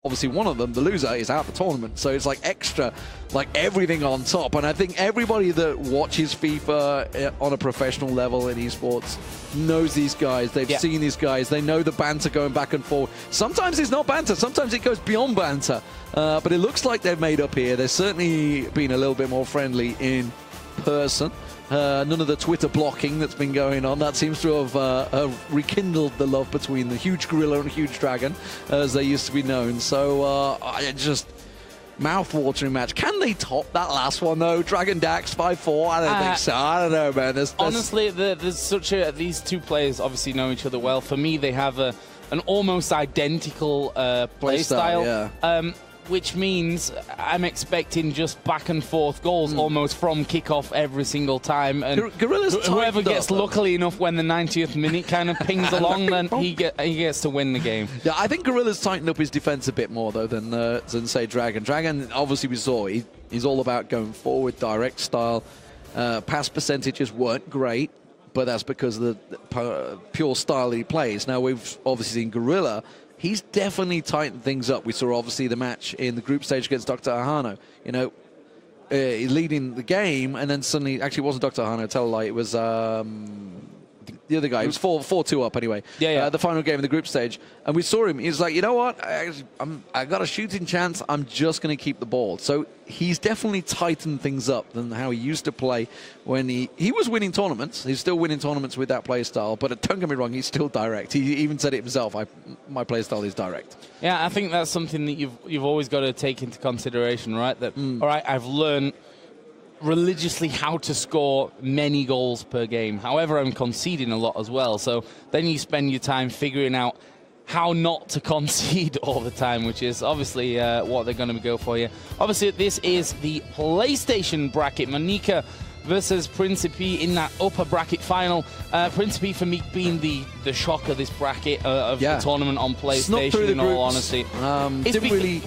obviously one of them, the loser, is out the tournament. So it's like extra, like everything on top. And I think everybody that watches FIFA on a professional level in esports knows these guys. They've seen these guys. They know the banter going back and forth. Sometimes it's not banter. Sometimes it goes beyond banter. But it looks like they've made up here. They've certainly been a little bit more friendly in person. None of the Twitter blocking that's been going on. That seems to have rekindled the love between the Huge Gorilla and Huge Dragon, as they used to be known. So just mouth-watering match. Can they top that last one, though? Dragon Dax 5-4? I don't think so. I don't know, man. Honestly, there's such a... These two players obviously know each other well. For me, they have an almost identical play style. Yeah. Which means I'm expecting just back and forth goals almost from kickoff every single time. And whoever gets lucky enough when the 90th minute kind of pings along, then he gets to win the game. Yeah, I think Gorilla's tightened up his defense a bit more, though, than say, Dragon. Dragon, obviously, we saw, he's all about going forward, direct style. Pass percentages weren't great, but that's because of the pure style he plays. Now, we've obviously seen Gorilla. He's definitely tightened things up. We saw, obviously, the match in the group stage against Dr. Ahano. You know, leading the game, and then suddenly, actually, it wasn't Dr. Ahano, tell a lie, it was the other guy. He was 4-2 up anyway. The final game in the group stage. And we saw him. He was like, you know what? I got a shooting chance. I'm just going to keep the ball. So he's definitely tightened things up than how he used to play when he was winning tournaments. He's still winning tournaments with that play style. But don't get me wrong, he's still direct. He even said it himself. My play style is direct. Yeah, I think that's something that you've always got to take into consideration, right? That, all right, I've learned religiously how to score many goals per game. However, I'm conceding a lot as well. So then you spend your time figuring out how not to concede all the time, which is obviously what they're going to go for you. Obviously, this is the PlayStation bracket. Monica versus Principe in that upper bracket final. Principe, for me, being the shock of this bracket of the tournament on PlayStation, in all honesty.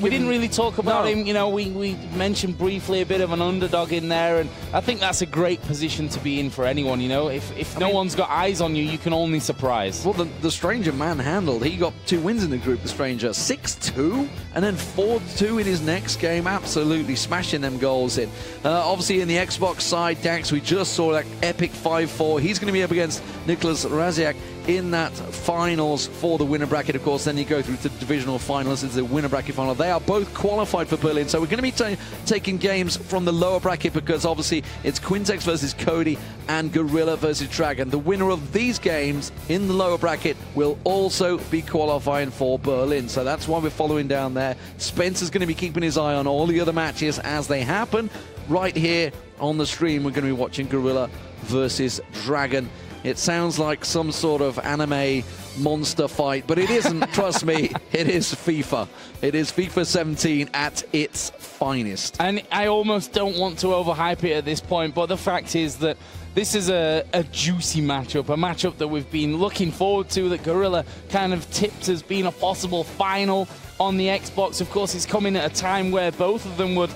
We didn't really talk about him. You know, we mentioned briefly a bit of an underdog in there, and I think that's a great position to be in for anyone. You know, if no one's got eyes on you, you can only surprise. Well, the Stranger manhandled. He got 2 wins in the group, the Stranger. 6-2, and then 4-2 in his next game. Absolutely smashing them goals in. Obviously, in the Xbox side, Dax, we just saw that epic 5-4. He's going to be up against Nicholas Raziak in that finals for the winner bracket. Of course, then you go through to the divisional finals into the winner bracket final. They are both qualified for Berlin, so we're going to be taking games from the lower bracket, because obviously it's Quintex versus Cody and Gorilla versus Dragon. The winner of these games in the lower bracket will also be qualifying for Berlin, so that's why we're following down there. Spencer's going to be keeping his eye on all the other matches as they happen. Right here on the stream, we're going to be watching Gorilla versus Dragon. It sounds like some sort of anime monster fight, but it isn't. Trust me, it is FIFA. It is FIFA 17 at its finest. And I almost don't want to overhype it at this point, but the fact is that this is a juicy matchup, a matchup that we've been looking forward to, that Gorilla kind of tipped as being a possible final on the Xbox. Of course, it's coming at a time where both of them would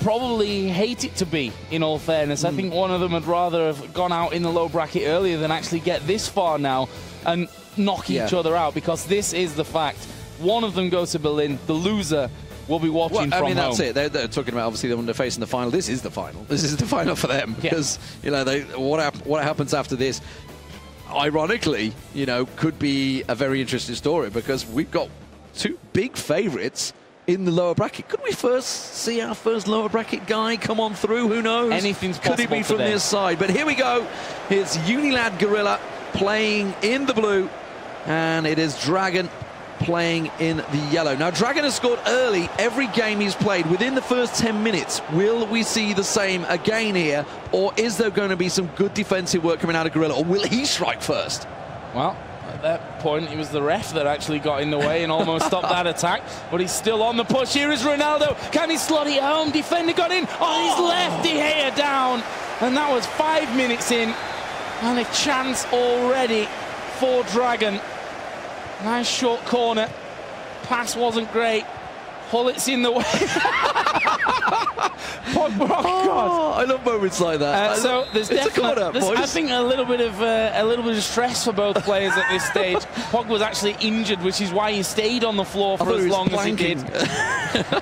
probably hate it to be, in all fairness. I think one of them would rather have gone out in the low bracket earlier than actually get this far now and knock each other out, because this is the fact. One of them goes to Berlin, the loser will be watching from home. That's it. They're talking about, obviously, when they're facing the final. This is the final. This is the final for them, because, you know, what happens after this, ironically, you know, could be a very interesting story, because we've got 2 big favorites in the lower bracket. Could we first see our first lower bracket guy come on through? Who knows? Anything's possible. Could it be from this side? But here we go. It's Unilad Gorilla playing in the blue, and it is Dragon playing in the yellow. Now, Dragon has scored early every game he's played within the first 10 minutes. Will we see the same again here, or is there going to be some good defensive work coming out of Gorilla, or will he strike first? Well, at that point, it was the ref that actually got in the way and almost stopped that attack, but he's still on the push. Here is Ronaldo. Can he slot it home? Defender got in. Oh, he's left De Gea down. And that was 5 minutes in, and a chance already for Dragon. Nice short corner. Pass wasn't great. Hullet's in the way. Pogba, oh God. I love moments like that. So there's definitely, I think, a little bit of stress for both players at this stage. Pogba was actually injured, which is why he stayed on the floor for as long as he did.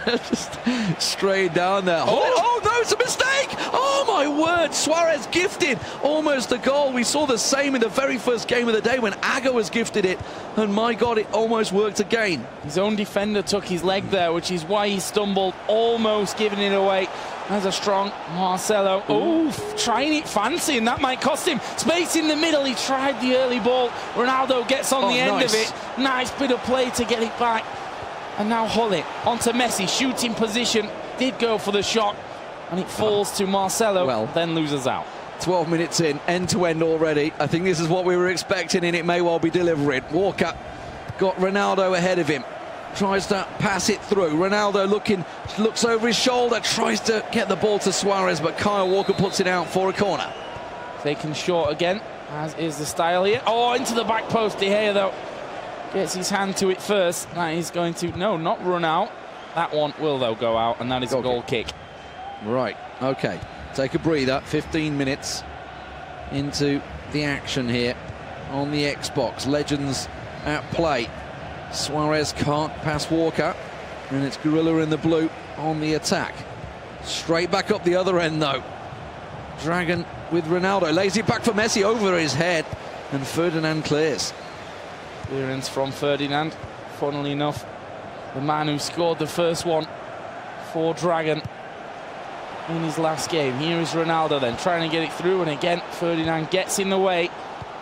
Just straight down there. Oh no, it's a mistake! Oh my word, Suarez gifted almost a goal. We saw the same in the very first game of the day when Aga was gifted it, and my God, it almost worked again. His own defender took his leg there, which is why he stumbled, almost giving it away. As a strong Marcelo. Oh, trying it fancy, and that might cost him. Space in the middle. He tried the early ball. Ronaldo gets on the end of it. Nice bit of play to get it back. And now Hullet onto Messi. Shooting position. Did go for the shot. And it falls to Marcelo. Well, then loses out. 12 minutes in, end to end already. I think this is what we were expecting, and it may well be delivering. Walker got Ronaldo ahead of him. Tries to pass it through. Ronaldo looks over his shoulder, tries to get the ball to Suarez, but Kyle Walker puts it out for a corner. Taken short again, as is the style here. Oh, into the back post. De Gea, though, gets his hand to it first. That is going to, no, not run out. That one will, though, go out, and that is a goal kick. Right, okay. Take a breather. 15 minutes into the action here on the Xbox. Legends at play. Suarez can't pass Walker, and it's Gorilla in the blue on the attack. Straight back up the other end, though. Dragon with Ronaldo, lays it back for Messi over his head, and Ferdinand clears. Clearance from Ferdinand, funnily enough, the man who scored the first one for Dragon in his last game. Here is Ronaldo then, trying to get it through, and again, Ferdinand gets in the way.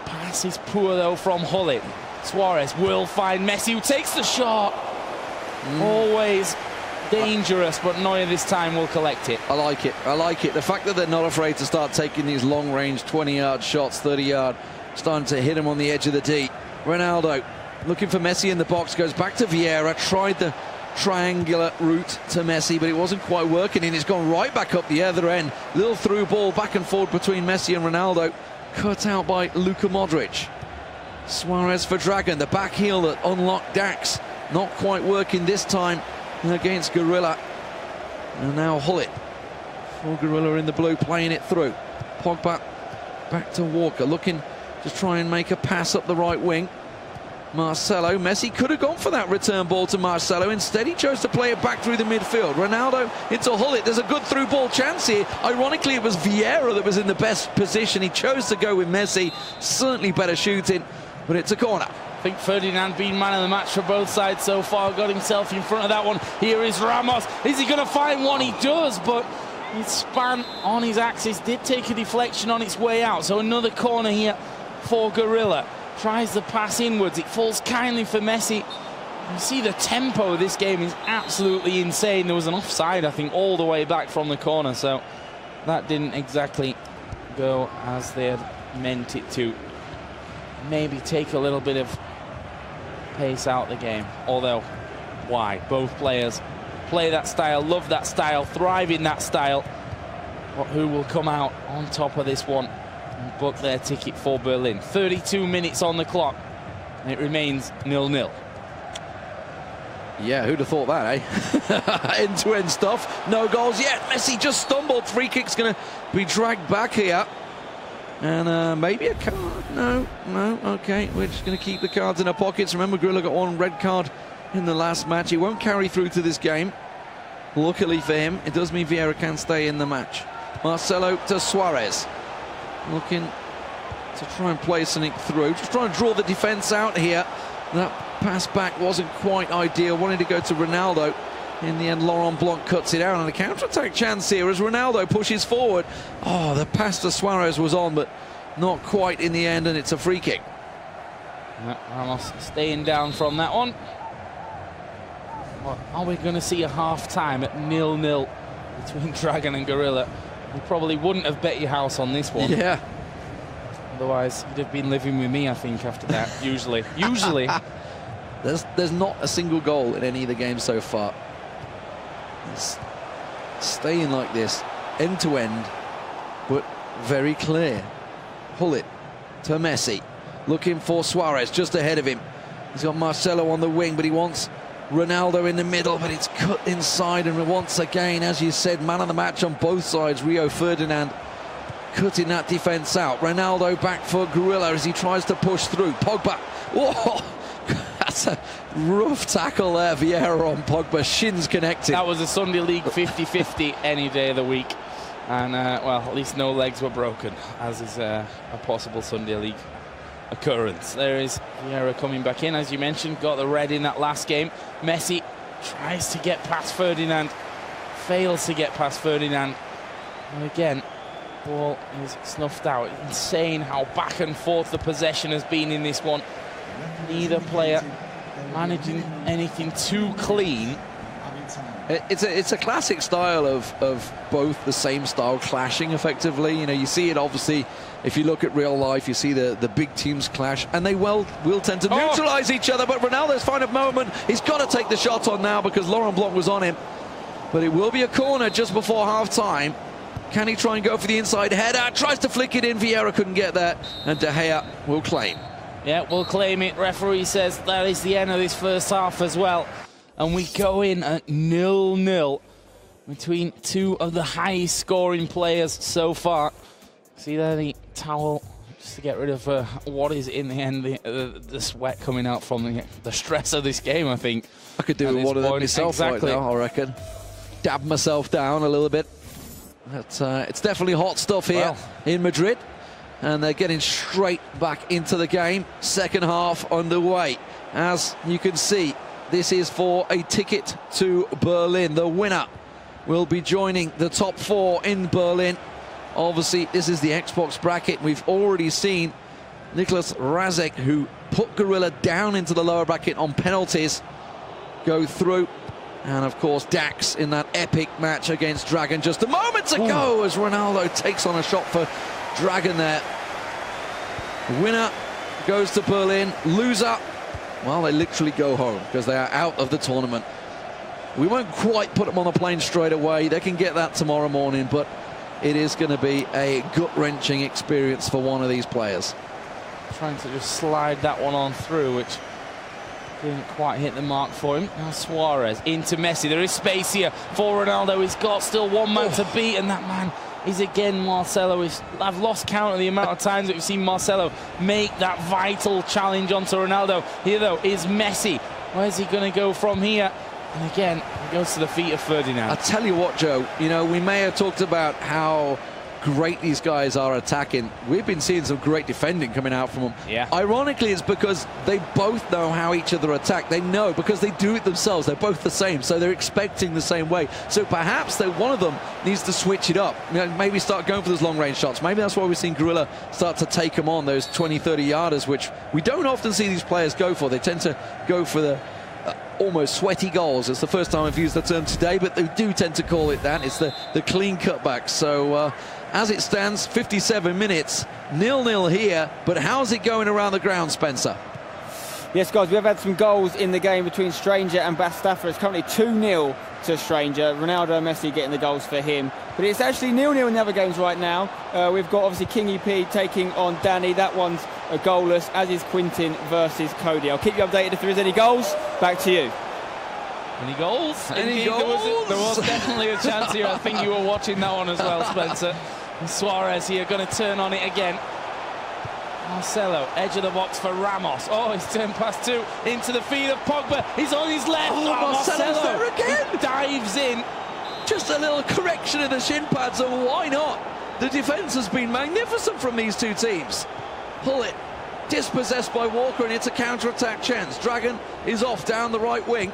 Pass is poor, though, from Hullet. Suarez will find Messi, who takes the shot. Always dangerous, but Neuer this time will collect it. I like it. I like it. The fact that they're not afraid to start taking these long-range 20-yard shots, 30-yard, starting to hit him on the edge of the D. Ronaldo looking for Messi in the box, goes back to Vieira, tried the triangular route to Messi, but it wasn't quite working, and it's gone right back up the other end. Little through ball back and forth between Messi and Ronaldo, cut out by Luka Modric. Suarez for Dragon, the back heel that unlocked Dax, not quite working this time against Gorilla. And now Hullet for Gorilla in the blue, playing it through. Pogba back to Walker, looking to try and make a pass up the right wing. Marcelo, Messi could have gone for that return ball to Marcelo. Instead, he chose to play it back through the midfield. Ronaldo into Hullet. There's a good through ball chance here. Ironically, it was Vieira that was in the best position. He chose to go with Messi. Certainly better shooting, but it's a corner. I think Ferdinand, being man of the match for both sides so far, got himself in front of that one. Here is Ramos. Is he going to find one? He does, but his span on his axis did take a deflection on its way out. So another corner here for Gorilla. Tries the pass inwards. It falls kindly for Messi. You see the tempo of this game is absolutely insane. There was an offside, I think, all the way back from the corner. So that didn't exactly go as they had meant it to. Maybe take a little bit of pace out the game. Although, why? Both players play that style, love that style, thrive in that style. But who will come out on top of this one and book their ticket for Berlin? 32 minutes on the clock, and it remains 0-0. Yeah, who'd have thought that, eh? End-to-end stuff. No goals yet. Messi just stumbled. Free kick's going to be dragged back here. And maybe a card. No. Okay, we're just going to keep the cards in our pockets. Remember, Gorilla got one red card in the last match. He won't carry through to this game. Luckily for him, it does mean Vieira can stay in the match. Marcelo to Suarez. Looking to try and play something through. Just trying to draw the defence out here. That pass back wasn't quite ideal. Wanted to go to Ronaldo. In the end, Laurent Blanc cuts it out, and a counter-attack chance here as Ronaldo pushes forward. Oh, the pass to Suarez was on, but not quite in the end, and it's a free kick. Ramos staying down from that one. Well, are we going to see a half-time at 0-0 between Dragon and Gorilla? You probably wouldn't have bet your house on this one. Yeah. Otherwise, you'd have been living with me, I think, after that, usually. There's not a single goal in any of the games so far. It's staying like this, end to end, but very clear. Hullet to Messi, looking for Suarez just ahead of him. He's got Marcelo on the wing, but he wants Ronaldo in the middle, but it's cut inside, and once again, as you said, man of the match on both sides. Rio Ferdinand cutting that defence out. Ronaldo back for Gorilla as he tries to push through. Pogba, whoa, that's a rough tackle there. Vieira on Pogba, shins connected. That was a Sunday League 50-50 any day of the week. And, well, at least no legs were broken, as is a possible Sunday League occurrence. There is Vieira coming back in, as you mentioned, got the red in that last game. Messi tries to get past Ferdinand, fails to get past Ferdinand. And again, ball is snuffed out. Insane how back and forth the possession has been in this one. Neither player managing anything too clean. It's a classic style of both the same style clashing effectively. You know, you see it obviously if you look at real life. You see the big teams clash, and they will tend to neutralize each other. But Ronaldo's found a moment. He's got to take the shot on now because Laurent Blanc was on him. But it will be a corner just before half-time. Can he try and go for the inside header? Tries to flick it in. Vieira couldn't get there, and De Gea will claim. Yeah, we'll claim it. Referee says that is the end of this first half as well. And we go in at 0-0 between two of the highest scoring players so far. See there, the towel, just to get rid of what is in the end, the sweat coming out from the stress of this game, I think. I could do one of them myself right now, I reckon. Dab myself down a little bit. But, it's definitely hot stuff here in Madrid. And they're getting straight back into the game. Second half underway. As you can see, this is for a ticket to Berlin. The winner will be joining the top four in Berlin. Obviously, this is the Xbox bracket. We've already seen Nicholas Razek, who put Gorilla down into the lower bracket on penalties, go through. And, of course, Dax in that epic match against Dragon just a moment ago as Ronaldo takes on a shot for Dragon there. Winner goes to Berlin. Loser, well, they literally go home because they are out of the tournament. We won't quite put them on a plane straight away. They can get that tomorrow morning, but it is going to be a gut-wrenching experience for one of these players. Trying to just slide that one on through, which didn't quite hit the mark for him. Now Suarez into Messi. There is space here for Ronaldo. He's got still one man to beat, and that man is again Marcelo. I've lost count of the amount of times that we've seen Marcelo make that vital challenge onto Ronaldo. Here, though, is Messi. Where's he going to go from here? And again, he goes to the feet of Ferdinand. I'll tell you what, Joe, you know, we may have talked about how great these guys are attacking. We've been seeing some great defending coming out from them. Yeah. Ironically, it's because they both know how each other attack. They know because they do it themselves. They're both the same, so they're expecting the same way. So perhaps one of them needs to switch it up. You know, maybe start going for those long-range shots. Maybe that's why we've seen Gorilla start to take them on, those 20, 30-yarders, which we don't often see these players go for. They tend to go for the almost sweaty goals. It's the first time I've used the term today, but they do tend to call it that. It's the clean cutback. So as it stands, 57 minutes, 0-0 here, but how's it going around the ground, Spencer? Yes, guys, we have had some goals in the game between Stranger and Bastafa. It's currently 2-0 to Stranger. Ronaldo and Messi getting the goals for him. But it's actually 0-0 in the other games right now. We've got, obviously, King EP taking on Danny. That one's a goalless, as is Quintin versus Cody. I'll keep you updated if there is any goals. Back to you. Any goals? Any goals? There was definitely a chance here. I think you were watching that one as well, Spencer. And Suarez here going to turn on it again. Marcelo, edge of the box for Ramos. Oh, he's turned past two into the feet of Pogba. He's on his left. Oh, Marcelo's there again. He dives in. Just a little correction of the shin pads, and why not? The defence has been magnificent from these two teams. Hullet dispossessed by Walker, and it's a counter-attack chance. Dragon is off down the right wing.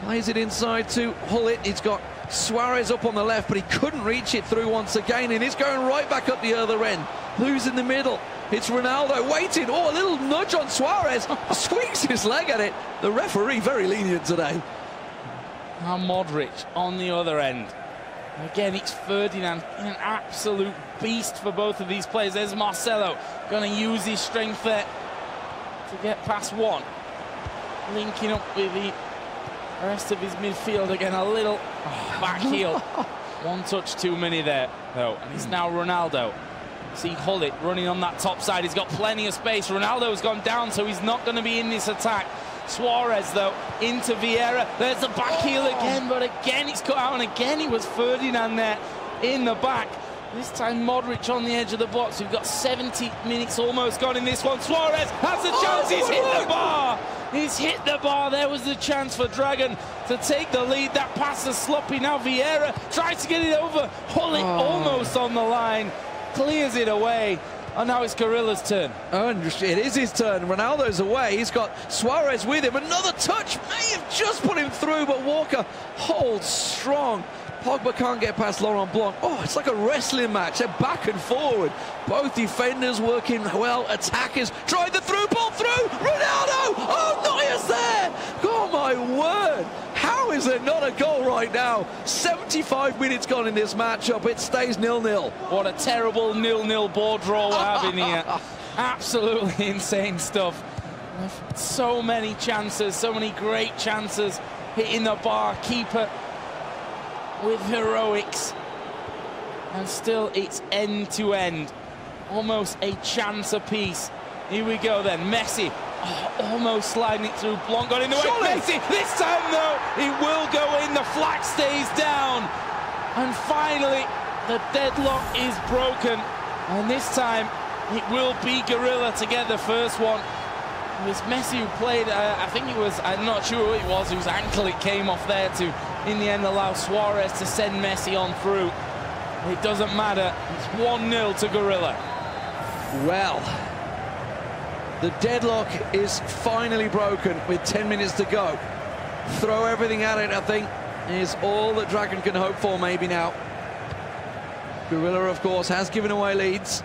Plays it inside to Hullet. He's got Suarez up on the left, but he couldn't reach it through once again, and he's going right back up the other end. Who's in the middle? It's Ronaldo waiting. Oh, a little nudge on Suarez. Squeaks his leg at it. The referee very lenient today. Now Modric on the other end. Again, it's Ferdinand, an absolute beast for both of these players. There's Marcelo, going to use his strength there to get past one. Linking up with the rest of his midfield again, a little back heel. One touch too many there, though. And it's now Ronaldo. See Hullet running on that top side. He's got plenty of space. Ronaldo's gone down, so he's not going to be in this attack. Suarez, though, into Vieira. There's the back heel again, but again it's cut out, and again it was Ferdinand there in the back. This time Modric on the edge of the box. We've got 70 minutes almost gone in this one. Suarez has a chance. He's hit the bar. He's hit the bar. There was the chance for Dragon to take the lead. That pass is sloppy. Now Vieira tries to get it over. Hull it almost on the line. Clears it away. And now it's Gorilla's turn. And it is his turn. Ronaldo's away. He's got Suarez with him. Another touch may have just put him through, but Walker holds strong. Pogba can't get past Laurent Blanc. Oh, it's like a wrestling match. They're back and forward. Both defenders working well. Attackers tried the through ball through. Ronaldo! Oh, Neuer's there! Oh, my word. How is there not a goal right now? 75 minutes gone in this matchup. It stays 0-0. What a terrible 0-0 ball draw we're having here. Absolutely insane stuff. So many chances, so many great chances. Hitting the bar, keeper with heroics, and still it's end to end, almost a chance apiece. Here we go then. Messi almost sliding it through. Blanc got in the way. Messi this time though, it will go in. The flag stays down, and finally the deadlock is broken, and this time it will be Gorilla to get the first one. It was Messi who played, I think it was, I'm not sure who it was, whose ankle it came off there to, in the end, allow Suarez to send Messi on through. It doesn't matter. It's 1-0 to Gorilla. Well, the deadlock is finally broken with 10 minutes to go. Throw everything at it, I think, is all that Dragon can hope for maybe now. Gorilla, of course, has given away leads,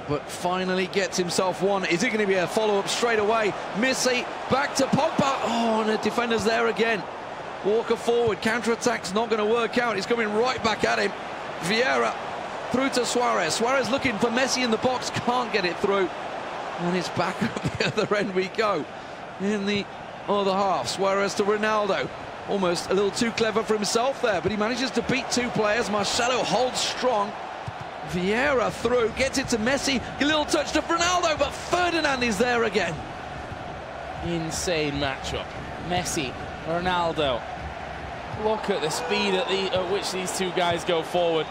but finally gets himself one. Is it going to be a follow-up straight away? Messi back to Pogba. Oh, and the defender's there again. Walker forward. Counter-attack's not going to work out. He's coming right back at him. Vieira through to Suarez. Suarez looking for Messi in the box. Can't get it through. And it's back up the other end we go. In the other half, Suarez to Ronaldo. Almost a little too clever for himself there, but he manages to beat two players. Marcelo holds strong. Vieira through, gets it to Messi, a little touch to Ronaldo, but Ferdinand is there again. Insane matchup. Messi, Ronaldo. Look at the speed at which these two guys go forward.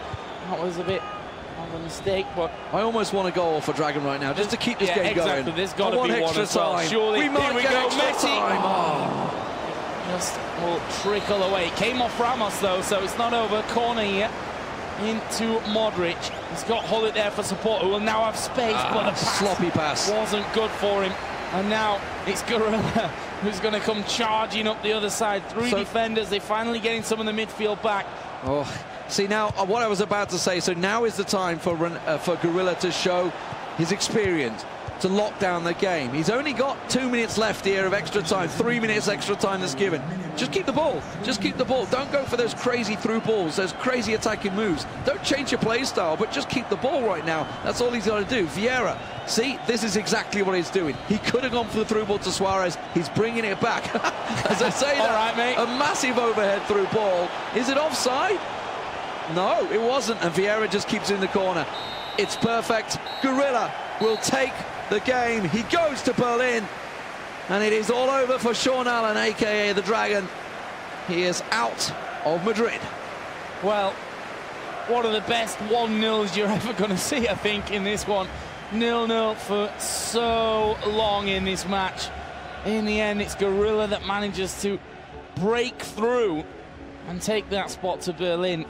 That was a bit of a mistake, but I almost want a goal for Dragon right now, just to keep this game going. There's got to be one as well. Surely, we might get go. Messi. Just will trickle away. Came off Ramos though, so it's not over. Corner here into Modric. He's got Hullet there for support, who will now have space, but the pass sloppy pass wasn't good for him. And now it's Gorilla who's going to come charging up the other side. Three defenders. They're finally getting some of the midfield back. Oh, see now what I was about to say. So now is the time for Gorilla to show his experience, to lock down the game. He's only got 2 minutes left here of extra time, 3 minutes extra time that's given. Just keep the ball. Just keep the ball. Don't go for those crazy through balls, those crazy attacking moves. Don't change your play style, but just keep the ball right now. That's all he's got to do. Vieira, see, this is exactly what he's doing. He could have gone for the through ball to Suarez. He's bringing it back. As I say that, all right, mate. A massive overhead through ball. Is it offside? No, it wasn't. And Vieira just keeps it in the corner. It's perfect. Gorilla will take the game. He goes to Berlin, and it is all over for Sean Allen, aka the Dragon. He is out of Madrid. Well, one of the best 1-0s you're ever going to see, I think, in this one. 0-0 for so long in this match. In the end, it's Gorilla that manages to break through and take that spot to Berlin.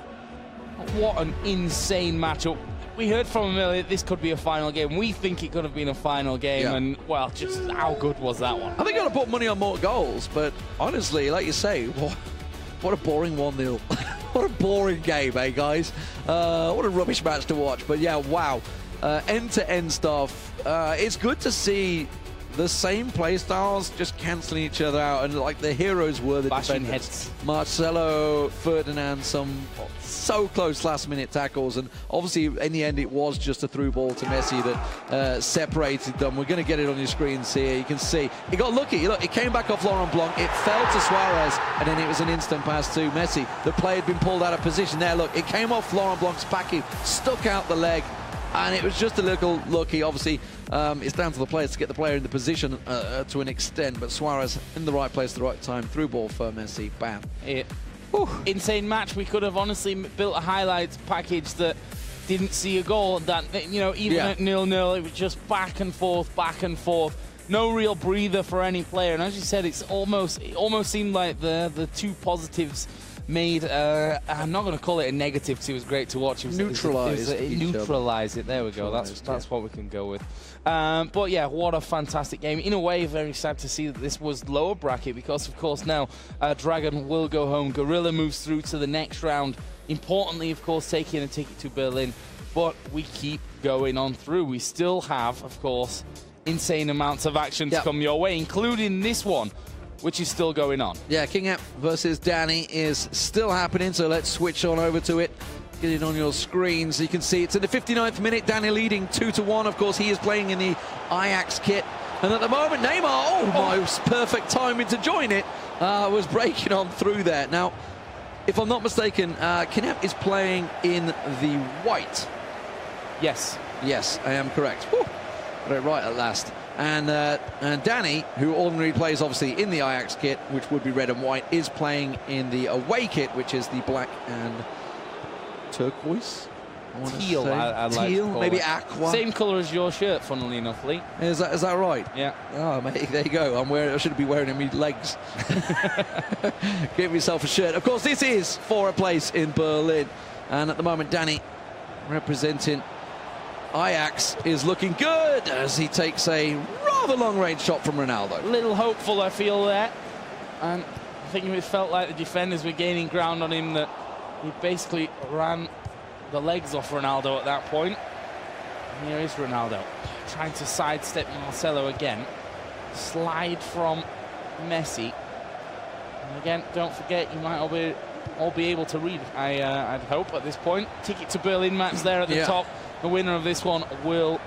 What an insane matchup. We heard from him earlier, this could be a final game. We think it could have been a final game, and, well, just how good was that one? I think I'd have put money on more goals, but honestly, like you say, what a boring 1-0. What a boring game, eh, guys? What a rubbish match to watch. But, yeah, wow. End-to-end stuff. It's good to see the same play styles just cancelling each other out, and like the heroes were the bashing defenders. Heads. Marcelo, Ferdinand, some so close last-minute tackles, and obviously in the end it was just a through ball to Messi that separated them. We're going to get it on your screens here. You can see he got lucky. Look, it came back off Laurent Blanc, it fell to Suarez, and then it was an instant pass to Messi. The play had been pulled out of position there. Look, it came off Laurent Blanc's back, he stuck out the leg, And it was just a little lucky. Obviously, it's down to the players to get the player in the position to an extent, but Suarez in the right place at the right time, through ball for Messi, bam. Insane match. We could have honestly built a highlights package that didn't see a goal. That, you know, even at 0-0, it was just back and forth, back and forth. No real breather for any player. And as you said, it almost seemed like the two positives made, I'm not going to call it a negative because it was great to watch. Neutralise it. There we go. That's what we can go with. But yeah, what a fantastic game. In a way, very sad to see that this was lower bracket because, of course, now Dragon will go home. Gorilla moves through to the next round. Importantly, of course, taking a ticket to Berlin. But we keep going on through. We still have, of course, insane amounts of action to come your way, including this one, which is still going on. Yeah, King App versus Danny is still happening, so let's switch on over to it. Get it on your screen so you can see it's in the 59th minute. Danny leading 2-1. Of course, he is playing in the Ajax kit. And at the moment, Neymar, my perfect timing to join it, was breaking on through there. Now, if I'm not mistaken, Kinep is playing in the white. Yes. Yes, I am correct. Whew. Got it right at last. And Danny, who ordinarily plays obviously in the Ajax kit, which would be red and white, is playing in the away kit, which is the black and turquoise. Teal, I'd like to call maybe it. Aqua. Same colour as your shirt, funnily enough, Lee. Is that right? Yeah. Oh, mate, there you go. I should be wearing it on my legs. Give myself a shirt. Of course, this is for a place in Berlin. And at the moment, Danny, representing Ajax, is looking good as he takes a rather long-range shot from Ronaldo. A little hopeful, I feel, there. And I think it felt like the defenders were gaining ground on him, that he basically ran the legs off Ronaldo at that point. And here is Ronaldo trying to sidestep Marcelo again. Slide from Messi. And again, don't forget, you might all be able to read, I'd hope, at this point. Ticket to Berlin match there at the top. The winner of this one will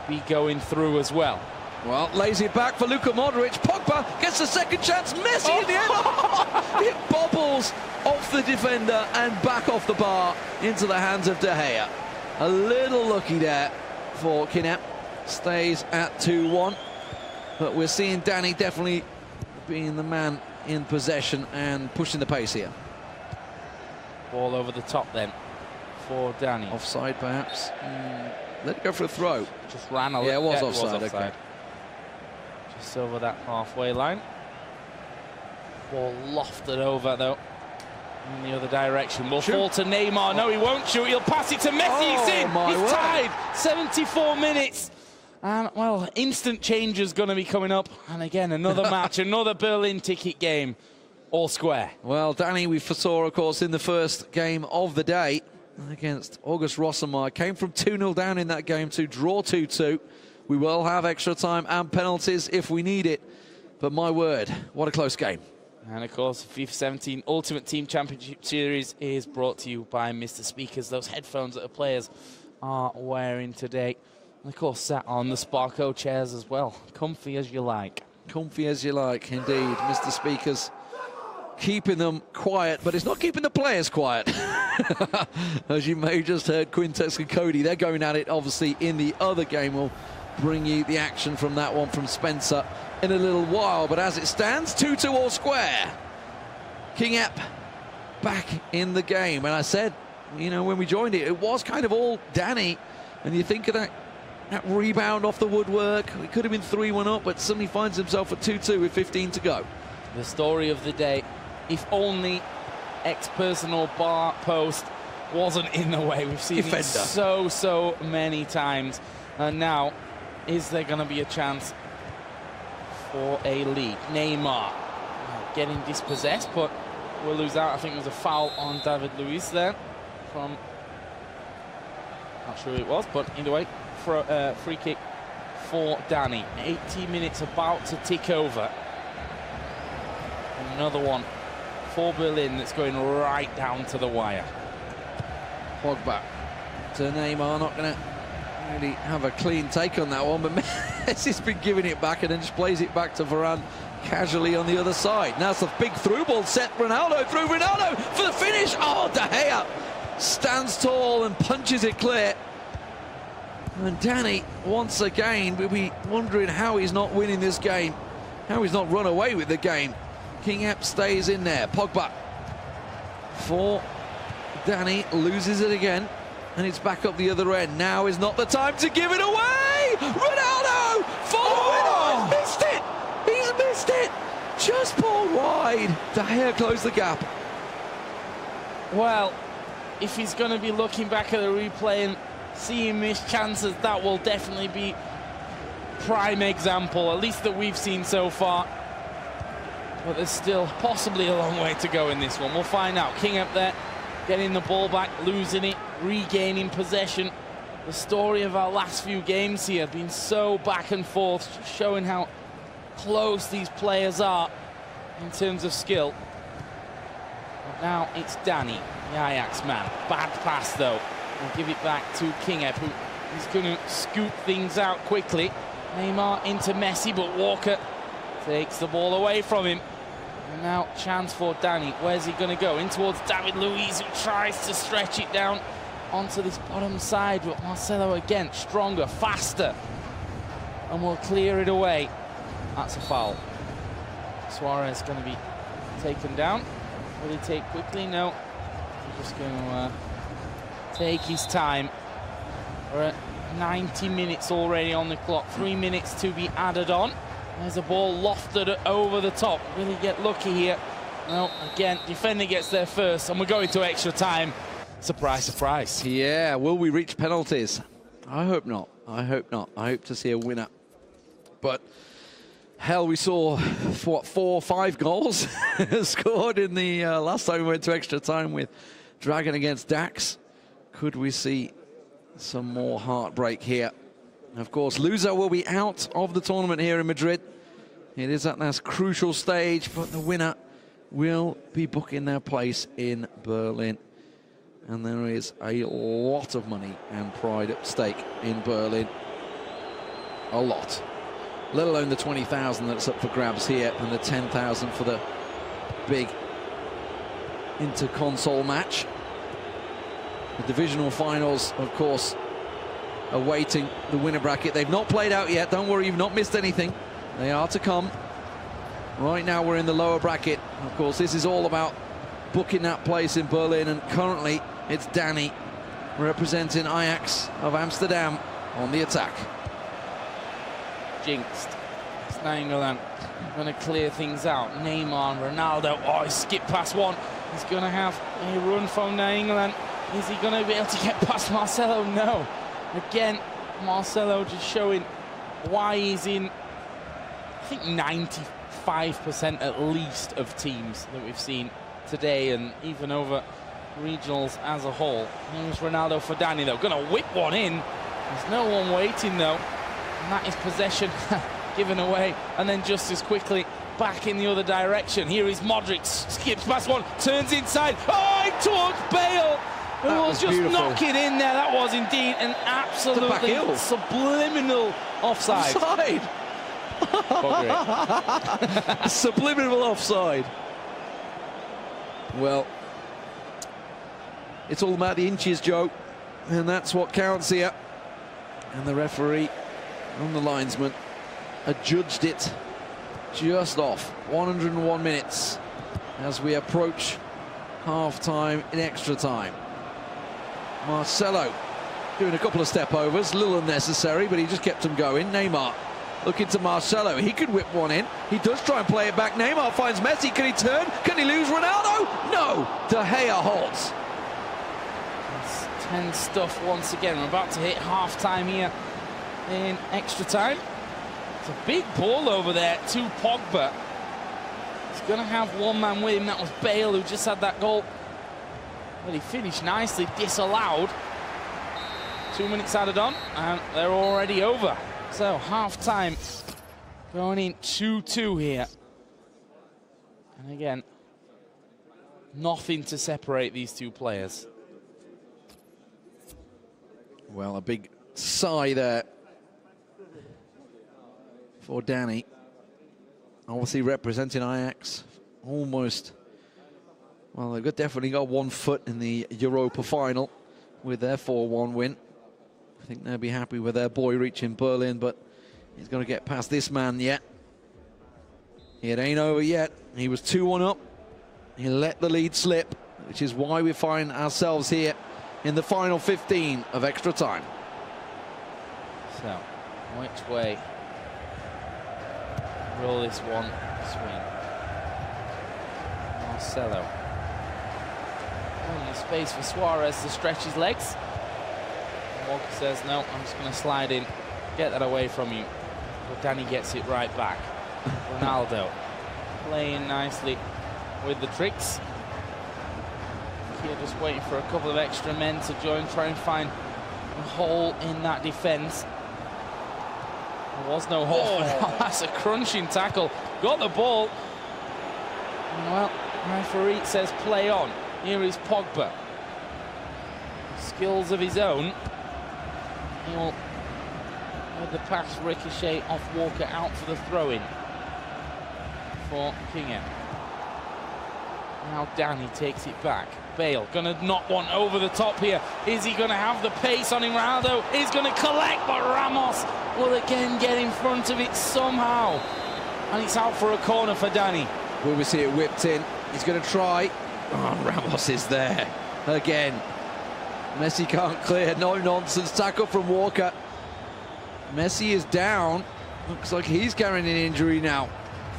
be going through as well. Well, lays it back for Luka Modric. Pogba gets a second chance. Messi in the end. It bobbles off the defender and back off the bar into the hands of De Gea. A little lucky there for Kinep. Stays at 2-1. But we're seeing Danny definitely being the man in possession and pushing the pace here. Ball over the top then for Danny. Offside, perhaps. Let it go for a throw. Just ran a little. Yeah, it was offside. Okay. Just over that halfway line. Ball lofted over, though, in the other direction. Will fall to Neymar. No, he won't shoot. He'll pass it to Messi. He's in. He's tied. 74 minutes. And, well, instant change is going to be coming up. And again, another match, another Berlin ticket game. All square. Well, Danny, we foresaw, of course, in the first game of the day against August Rossenmeyer. Came from 2-0 down in that game to draw 2-2. We will have extra time and penalties if we need it. But my word, what a close game. And, of course, FIFA 17 Ultimate Team Championship Series is brought to you by Mr. Speakers. Those headphones that the players are wearing today. And, of course, sat on the Sparko chairs as well. Comfy as you like. Comfy as you like, indeed. Mr. Speakers keeping them quiet, but it's not keeping the players quiet. As you may have just heard, Quintex and Cody, they're going at it, obviously, in the other game. We'll bring you the action from that one from Spencer in a little while. But as it stands, 2-2 all square. King App back in the game. And I said, you know, when we joined it, it was kind of all Danny. And you think of that rebound off the woodwork. It could have been 3-1 up, but suddenly finds himself at 2-2 with 15 to go. The story of the day. If only ex-personal bar post wasn't in the way. We've seen it so many times. And now, is there going to be a chance for a lead? Neymar getting dispossessed, but we'll lose out. I think there was a foul on David Luiz there from, not sure who it was, but either way, for a free kick for Danny. 80 minutes about to tick over. Another one for Berlin that's going right down to the wire. Pogba to Neymar, not going to really have a clean take on that one, but Messi's been giving it back and then just plays it back to Varane casually on the other side. Now it's a big through ball set. Ronaldo through. Ronaldo for the finish. Oh, De Gea stands tall and punches it clear. And Danny, once again, we'll be wondering how he's not winning this game, how he's not run away with the game. King Ep stays in there. Pogba for Danny, loses it again, and it's back up the other end. Now is not the time to give it away! Ronaldo for the winner! He's missed it! He's missed it! Just pulled wide. De Gea closed the gap. Well, if he's going to be looking back at the replay and seeing missed chances, that will definitely be prime example, at least that we've seen so far. But there's still possibly a long way to go in this one. We'll find out. King up there, getting the ball back, losing it, regaining possession. The story of our last few games here been so back and forth, showing how close these players are in terms of skill. But now it's Danny, the Ajax man. Bad pass though. We'll give it back to King Ep, who is going to scoop things out quickly. Neymar into Messi, but Walker takes the ball away from him. And now chance for Danny. Where's he going to go? In towards David Luiz, who tries to stretch it down onto this bottom side. But Marcelo again, stronger, faster. And will clear it away. That's a foul. Suarez going to be taken down. Will he take quickly? No. He's just going to take his time. We're at 90 minutes already on the clock. 3 minutes to be added on. There's a ball lofted over the top. Really get lucky here. No, again, defender gets there first, and we're going to extra time. Surprise, surprise. Yeah, will we reach penalties? I hope not. I hope not. I hope to see a winner. But hell, we saw, what, 4 or 5 goals scored in the last time we went to extra time with Dragon against Dax. Could we see some more heartbreak here? Of course, loser will be out of the tournament here in Madrid. It is at this crucial stage, but the winner will be booking their place in Berlin. And there is a lot of money and pride at stake in Berlin. A lot. Let alone the 20,000 that's up for grabs here, and the 10,000 for the big inter-console match. The divisional finals, of course, awaiting the winner bracket. They've not played out yet. Don't worry, you've not missed anything. They are to come. Right now we're in the lower bracket. Of course, this is all about booking that place in Berlin, and currently it's Danny representing Ajax of Amsterdam on the attack. Jinxed. It's Nainggolan going to clear things out. Neymar and Ronaldo. Oh, he skipped past one. He's going to have a run from Nainggolan. Is he going to be able to get past Marcelo? No. Again, Marcelo just showing why he's in, I think, 95% at least of teams that we've seen today, and even over regionals as a whole. Here's Ronaldo for Danny, though. Going to whip one in. There's no one waiting, though. And that is possession given away. And then just as quickly back in the other direction. Here is Modric. Skips past one. Turns inside. Oh, he towards Bale. Who will just beautiful. Knock it in there. That was indeed an absolutely subliminal offside. Offside. Subliminal offside. Well, it's all about the inches, Joe, and that's what counts here. And the referee and the linesman adjudged it just off. 101 minutes as we approach half-time in extra time. Marcelo doing a couple of step overs, a little unnecessary, but he just kept them going. Neymar looking to Marcelo. He could whip one in. He does try and play it back. Neymar finds Messi. Can he turn? Can he lose Ronaldo? No. De Gea halts. It's tense stuff once again. We're about to hit half-time here in extra time. It's a big ball over there to Pogba. He's going to have one man with him. That was Bale, who just had that goal. Well, he finished nicely, disallowed. 2 minutes added on, and they're already over. So, half-time going in 2-2 here. And again, nothing to separate these two players. Well, a big sigh there for Danny. Obviously representing Ajax. Almost, well, they've definitely got 1 foot in the Europa final with their 4-1 win. I think they'll be happy with their boy reaching Berlin, but he's going to get past this man yet. It ain't over yet. He was 2-1 up. He let the lead slip, which is why we find ourselves here in the final 15 of extra time. So, which way will this one swing? Marcelo. The space for Suarez to stretch his legs. Walker says, no, I'm just going to slide in, get that away from you. But Danny gets it right back. Ronaldo playing nicely with the tricks. Here just waiting for a couple of extra men to join, try and find a hole in that defense. There was no hole. Oh, that's a crunching tackle. Got the ball. Well, referee says play on. Here is Pogba. Skills of his own. He'll let the pass ricochet off Walker out for the throw-in for Kingham. Now Danny takes it back. Bale gonna knock one over the top here. Is he gonna have the pace on him? Ronaldo is gonna collect, but Ramos will again get in front of it somehow. And it's out for a corner for Danny. Will we see it whipped in? He's gonna try. Oh, Ramos is there again. Messi can't clear. No nonsense tackle from Walker. Messi is down. Looks like he's carrying an injury now.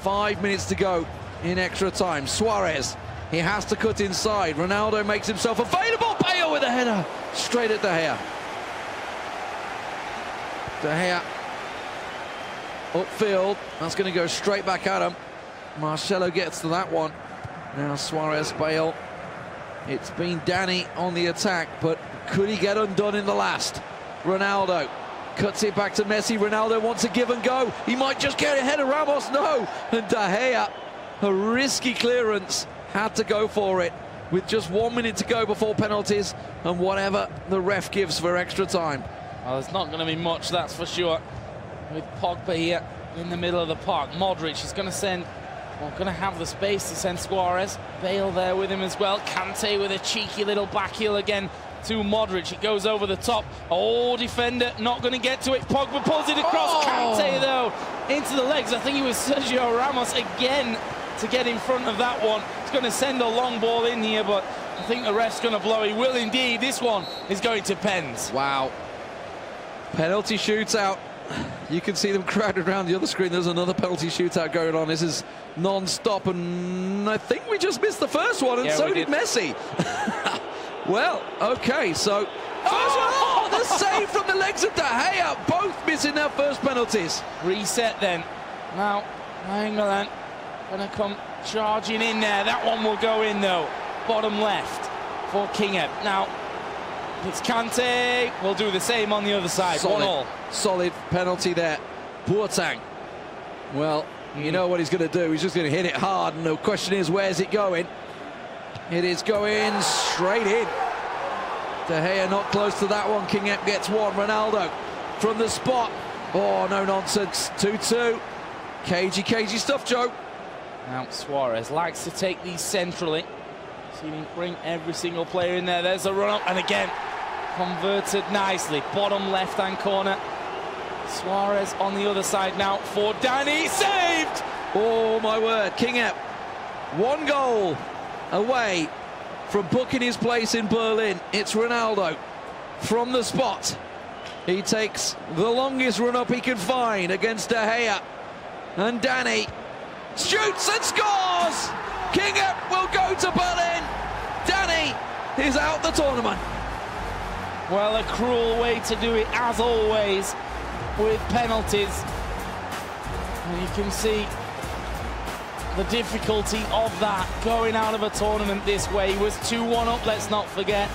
5 minutes to go in extra time. Suarez, he has to cut inside. Ronaldo makes himself available. Bale with a header straight at De Gea. De Gea upfield. That's going to go straight back at him. Marcelo gets to that one. Now Suarez, Bale. It's been Danny on the attack, but could he get undone in the last? Ronaldo cuts it back to Messi. Ronaldo wants a give and go. He might just get ahead of Ramos. No. And De Gea, a risky clearance, had to go for it with just 1 minute to go before penalties and whatever the ref gives for extra time. Well, there's not going to be much, that's for sure, with Pogba here in the middle of the park. Modric is going to send, well, going to have the space to send Suarez. Bale there with him as well. Kante with a cheeky little back heel again to Modric. It goes over the top. Oh, defender not going to get to it. Pogba pulls it across. Kante, though, into the legs. I think it was Sergio Ramos again to get in front of that one. He's going to send a long ball in here, but I think the ref's going to blow. He will indeed. This one is going to pens. Wow. Penalty shootout. You can see them crowded around the other screen. There's another penalty shootout going on. This is non-stop, and I think we just missed the first one, and so did Messi. Well, okay, so the save from the legs of De Gea, both missing their first penalties. Reset then. Now, England gonna come charging in there. That one will go in though. Bottom left for Kingham. Now, it's Kante. We'll do the same on the other side. Solid penalty there. Boateng. Well, you know what he's going to do. He's just going to hit it hard, and the question is, where's it going? It is going straight in. De Gea not close to that one. Kingham gets one. Ronaldo from the spot. Oh, no nonsense. 2-2. Cagey stuff, Joe. Now Suarez likes to take these centrally. So you bring every single player in there. There's a run-up, and again, converted nicely. Bottom left-hand corner. Suarez on the other side now for Danny. Saved! Oh, my word. Kingham, 1 goal away from booking his place in Berlin. It's Ronaldo from the spot. He takes the longest run-up he can find against De Gea. And Danny shoots and scores! Kingham will go to Berlin. Danny is out the tournament. Well, a cruel way to do it, as always, with penalties. And you can see the difficulty of that, going out of a tournament this way. He was 2-1 up, let's not forget.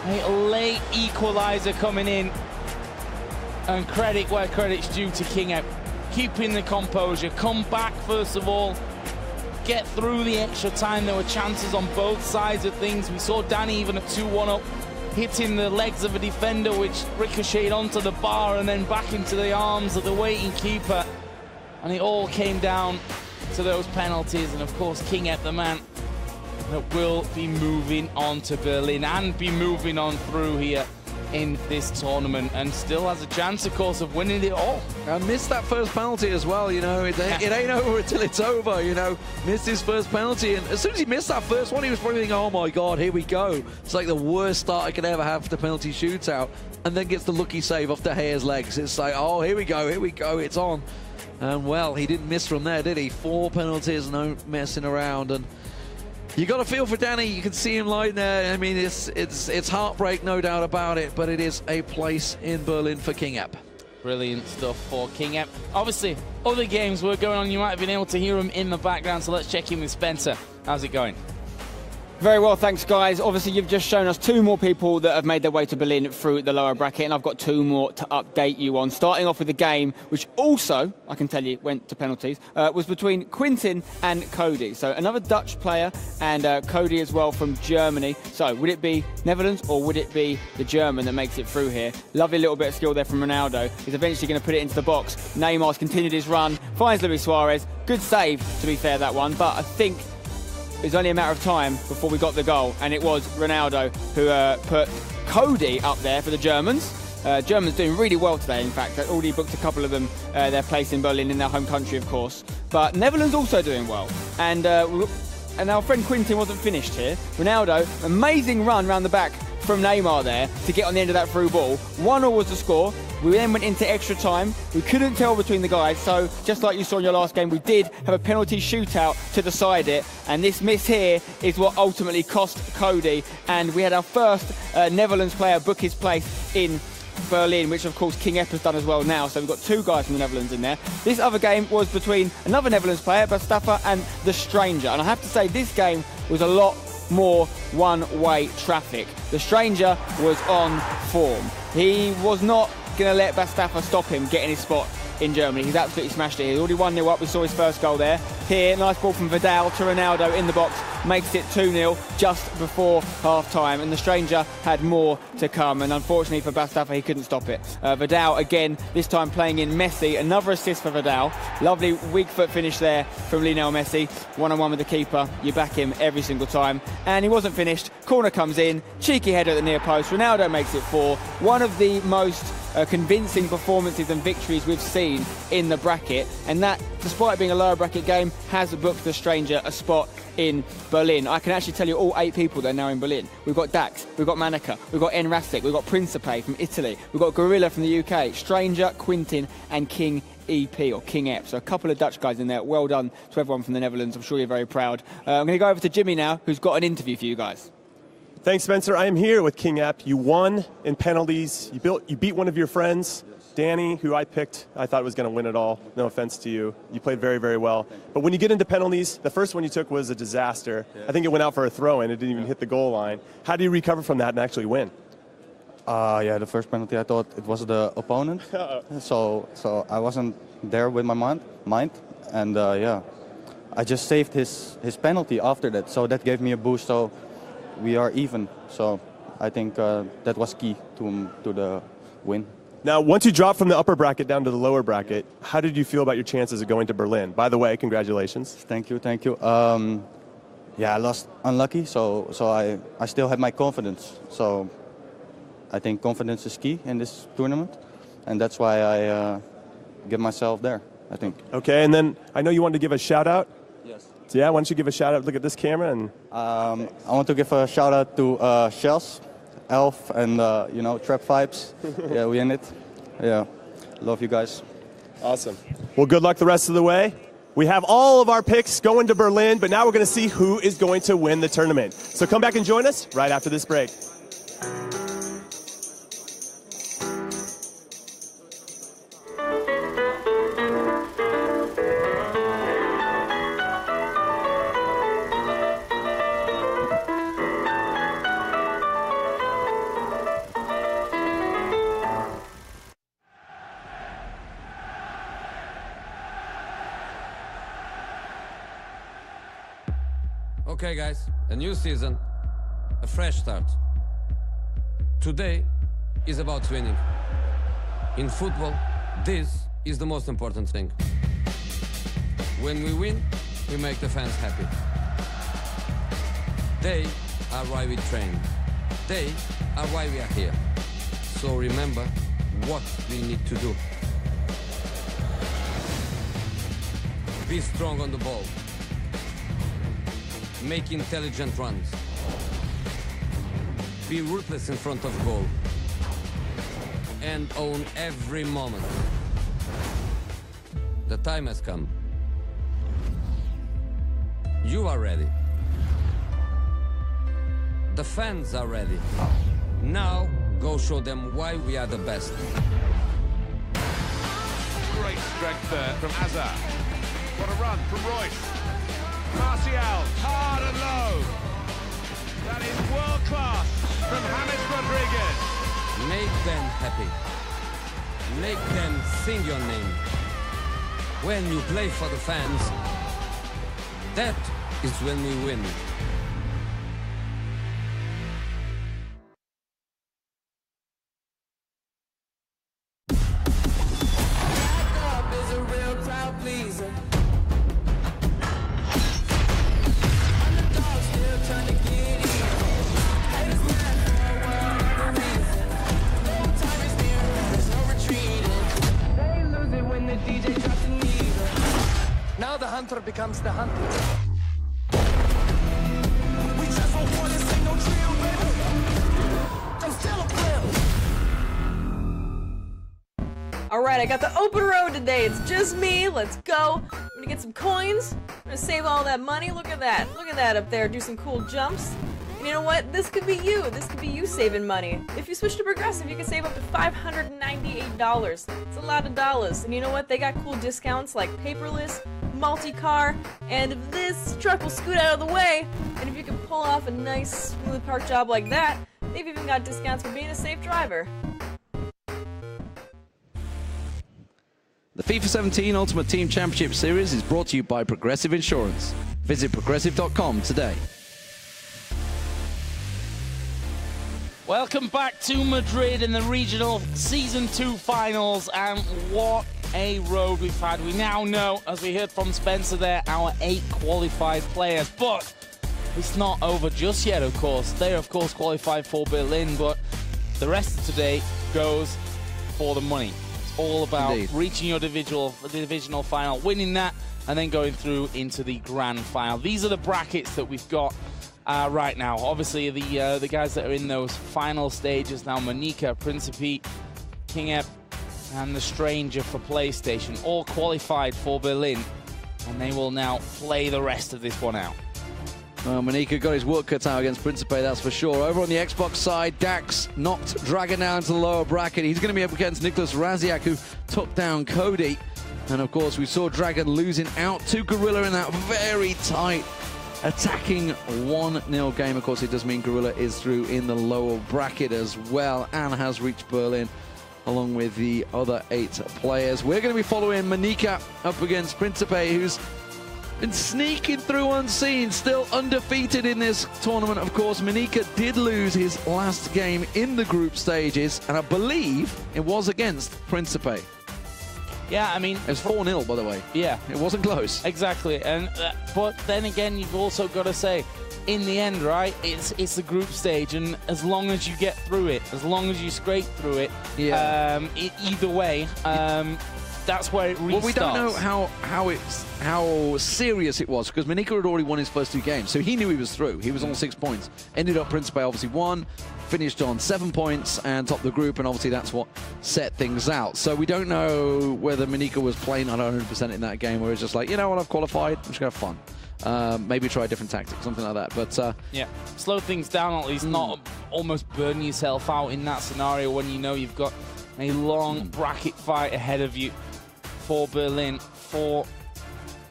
A late equaliser coming in. And credit where credit's due to Kingham. Keeping the composure, come back first of all, get through the extra time. There were chances on both sides of things. We saw Danny even at 2-1 up, hitting the legs of a defender, which ricocheted onto the bar and then back into the arms of the waiting keeper. And it all came down to those penalties. And of course, Kingham, the man that will be moving on to Berlin and be moving on through here in this tournament and still has a chance, of course, of winning it all. And missed that first penalty as well, you know. It ain't over until it's over, you know. Missed his first penalty, and as soon as he missed that first one, he was probably thinking, oh my God, here we go. It's like the worst start I could ever have for the penalty shootout, and then gets the lucky save off De Gea's legs. It's like, oh, here we go, it's on. And well, he didn't miss from there, did he? 4 penalties, no messing around, and you got to feel for Danny. You can see him lying there. I mean, it's heartbreak, no doubt about it, but it is a place in Berlin for King Epp. Brilliant stuff for King Epp. Obviously, other games were going on. You might have been able to hear them in the background, so let's check in with Spencer. How's it going? Very well, thanks, guys. Obviously, you've just shown us 2 more people that have made their way to Berlin through the lower bracket, and I've got 2 more to update you on. Starting off with the game, which also, I can tell you, went to penalties, was between Quintin and Cody. So another Dutch player, and Cody as well from Germany. So would it be Netherlands or would it be the German that makes it through here? Lovely little bit of skill there from Ronaldo. He's eventually going to put it into the box. Neymar's continued his run, finds Luis Suarez. Good save, to be fair, that one, but I think it was only a matter of time before we got the goal, and it was Ronaldo who put Cody up there for the Germans. Germans doing really well today, in fact. Already booked a couple of them their place in Berlin, in their home country, of course. But Netherlands also doing well. And our friend Quintin wasn't finished here. Ronaldo, amazing run round the back from Neymar there to get on the end of that through ball. 1-1 was the score. We then went into extra time. We couldn't tell between the guys, so just like you saw in your last game, we did have a penalty shootout to decide it, and this miss here is what ultimately cost Cody, and we had our first Netherlands player book his place in Berlin, which of course King Epp has done as well now, so we've got 2 guys from the Netherlands in there. This other game was between another Netherlands player, Bastafa, and the Stranger, and I have to say this game was a lot more one-way traffic. The Stranger was on form. He was not going to let Bastafa stop him getting his spot in Germany. He's absolutely smashed it. He's already 1-0 up. We saw his first goal there. Here, nice ball from Vidal to Ronaldo in the box. Makes it 2-0 just before half-time. And the Stranger had more to come. And unfortunately for Bastafa, he couldn't stop it. Vidal, again, this time playing in Messi. Another assist for Vidal. Lovely weak foot finish there from Lionel Messi. 1-on-1 with the keeper. You back him every single time. And he wasn't finished. Corner comes in. Cheeky header at the near post. Ronaldo makes it 4. One of the most convincing performances and victories we've seen in the bracket, and that, despite being a lower bracket game, has booked the Stranger a spot in Berlin. I can actually tell you all 8 people that are now in Berlin. We've got Dax, we've got Manica, we've got Enrastic, we've got Principe from Italy, we've got Gorilla from the UK, Stranger, Quintin and King EP or King Epp. So a couple of Dutch guys in there. Well done to everyone from the Netherlands. I'm sure you're very proud. I'm going to go over to Jimmy now, who's got an interview for you guys. Thanks, Spencer. I am here with King Epp. You won in penalties. You beat one of your friends, Danny, who I picked. I thought was going to win it all. No offense to you. You played very, very well. But when you get into penalties, the first one you took was a disaster. I think it went out for a throw-in. It didn't even hit the goal line. How do you recover from that and actually win? Yeah, the first penalty, I thought it was the opponent. so I wasn't there with my mind. And yeah, I just saved his penalty after that. So that gave me a boost. So we are even, so I think that was key to the win. Now, once you dropped from the upper bracket down to the lower bracket, how did you feel about your chances of going to Berlin? By the way, congratulations. Thank you. Yeah, I lost unlucky, so I still have my confidence. So I think confidence is key in this tournament, and that's why I get myself there, I think. Okay, and then I know you wanted to give a shout-out. Yes. So yeah, why don't you give a shout-out? Look at this camera. And I want to give a shout-out to Shells, Elf, and Trap Vibes. Yeah, we in it. Yeah, love you guys. Awesome. Well, good luck the rest of the way. We have all of our picks going to Berlin, but now we're going to see who is going to win the tournament. So come back and join us right after this break. Okay guys, a new season, a fresh start. Today is about winning. In football, this is the most important thing. When we win, we make the fans happy. They are why we train. They are why we are here. So remember what we need to do. Be strong on the ball. Make intelligent runs. Be ruthless in front of goal. And own every moment. The time has come. You are ready. The fans are ready. Now, go show them why we are the best. Great strength there from Hazard. What a run from Royce. Martial, hard and low. That is world class from James Rodriguez. Make them happy. Make them sing your name. When you play for the fans, that is when we win. Now the hunter becomes the hunted. All right, I got the open road today. It's just me. Let's go. I'm gonna get some coins. I'm gonna save all that money. Look at that. Look at that up there. Do some cool jumps. And you know what? This could be you. This could be you saving money. If you switch to Progressive, you can save up to $598. It's a lot of dollars. And you know what? They got cool discounts like paperless, multi-car, and if this truck will scoot out of the way, and if you can pull off a nice smooth park job like that, they've even got discounts for being a safe driver. The FIFA 17 Ultimate Team Championship Series is brought to you by Progressive Insurance. Visit progressive.com today. Welcome back to Madrid in the regional Season 2 finals, and what a road we've had. We now know, as we heard from Spencer there, our 8 qualified players, but it's not over just yet, of course. They, of course, qualified for Berlin, but the rest of today goes for the money. It's all about reaching your divisional final, winning that, and then going through into the grand final. These are the brackets that we've got right now. Obviously, the guys that are in those final stages now, Monica, Principe, King Ep, and the Stranger for PlayStation, all qualified for Berlin, and they will now play the rest of this one out. Well, Monica got his work cut out against Principe, that's for sure. Over on the Xbox side, Dax knocked Dragon down to the lower bracket. He's going to be up against Nicholas Raziak, who took down Cody. And of course, we saw Dragon losing out to Gorilla in that very tight attacking 1-0 game. Of course, it does mean Gorilla is through in the lower bracket as well and has reached Berlin along with the other 8 players. We're going to be following Monica up against Principe, who's been sneaking through unseen, still undefeated in this tournament. Of course, Monica did lose his last game in the group stages, and I believe it was against Principe. Yeah, I mean, it was 4-0, by the way. Yeah, it wasn't close. Exactly, and but then again, you've also got to say, in the end, right? It's the group stage, and as long as you get through it, as long as you scrape through it, either way, that's where it restarts. Well, we don't know how serious it was, because Monica had already won his first 2 games, so he knew he was through. He was on 6 points. Ended up, Principe obviously won, finished on 7 points and topped the group, and obviously that's what set things out. So we don't know whether Monica was playing 100% in that game, where it's just like, you know what, I've qualified, I'm just going to have fun. Maybe try a different tactic, something like that. But yeah, slow things down at least, not almost burn yourself out in that scenario when you know you've got a long bracket fight ahead of you for Berlin, for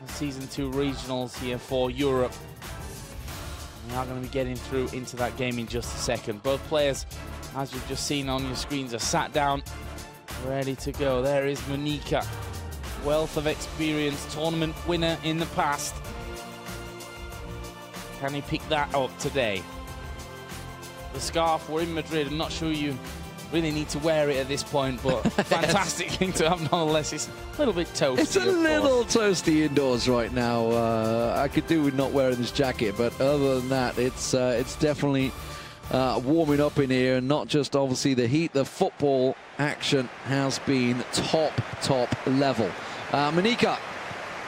Season 2 regionals here for Europe. We are going to be getting through into that game in just a second. Both players, as you've just seen on your screens, are sat down, ready to go. There is Monica, wealth of experience, tournament winner in the past. Can he pick that up today? The scarf, we're in Madrid. I'm not sure you really need to wear it at this point, but fantastic thing to have nonetheless. It's a little bit toasty. It's a little toasty indoors right now. I could do with not wearing this jacket, but other than that, it's definitely warming up in here, and not just obviously the heat. The football action has been top level. Manica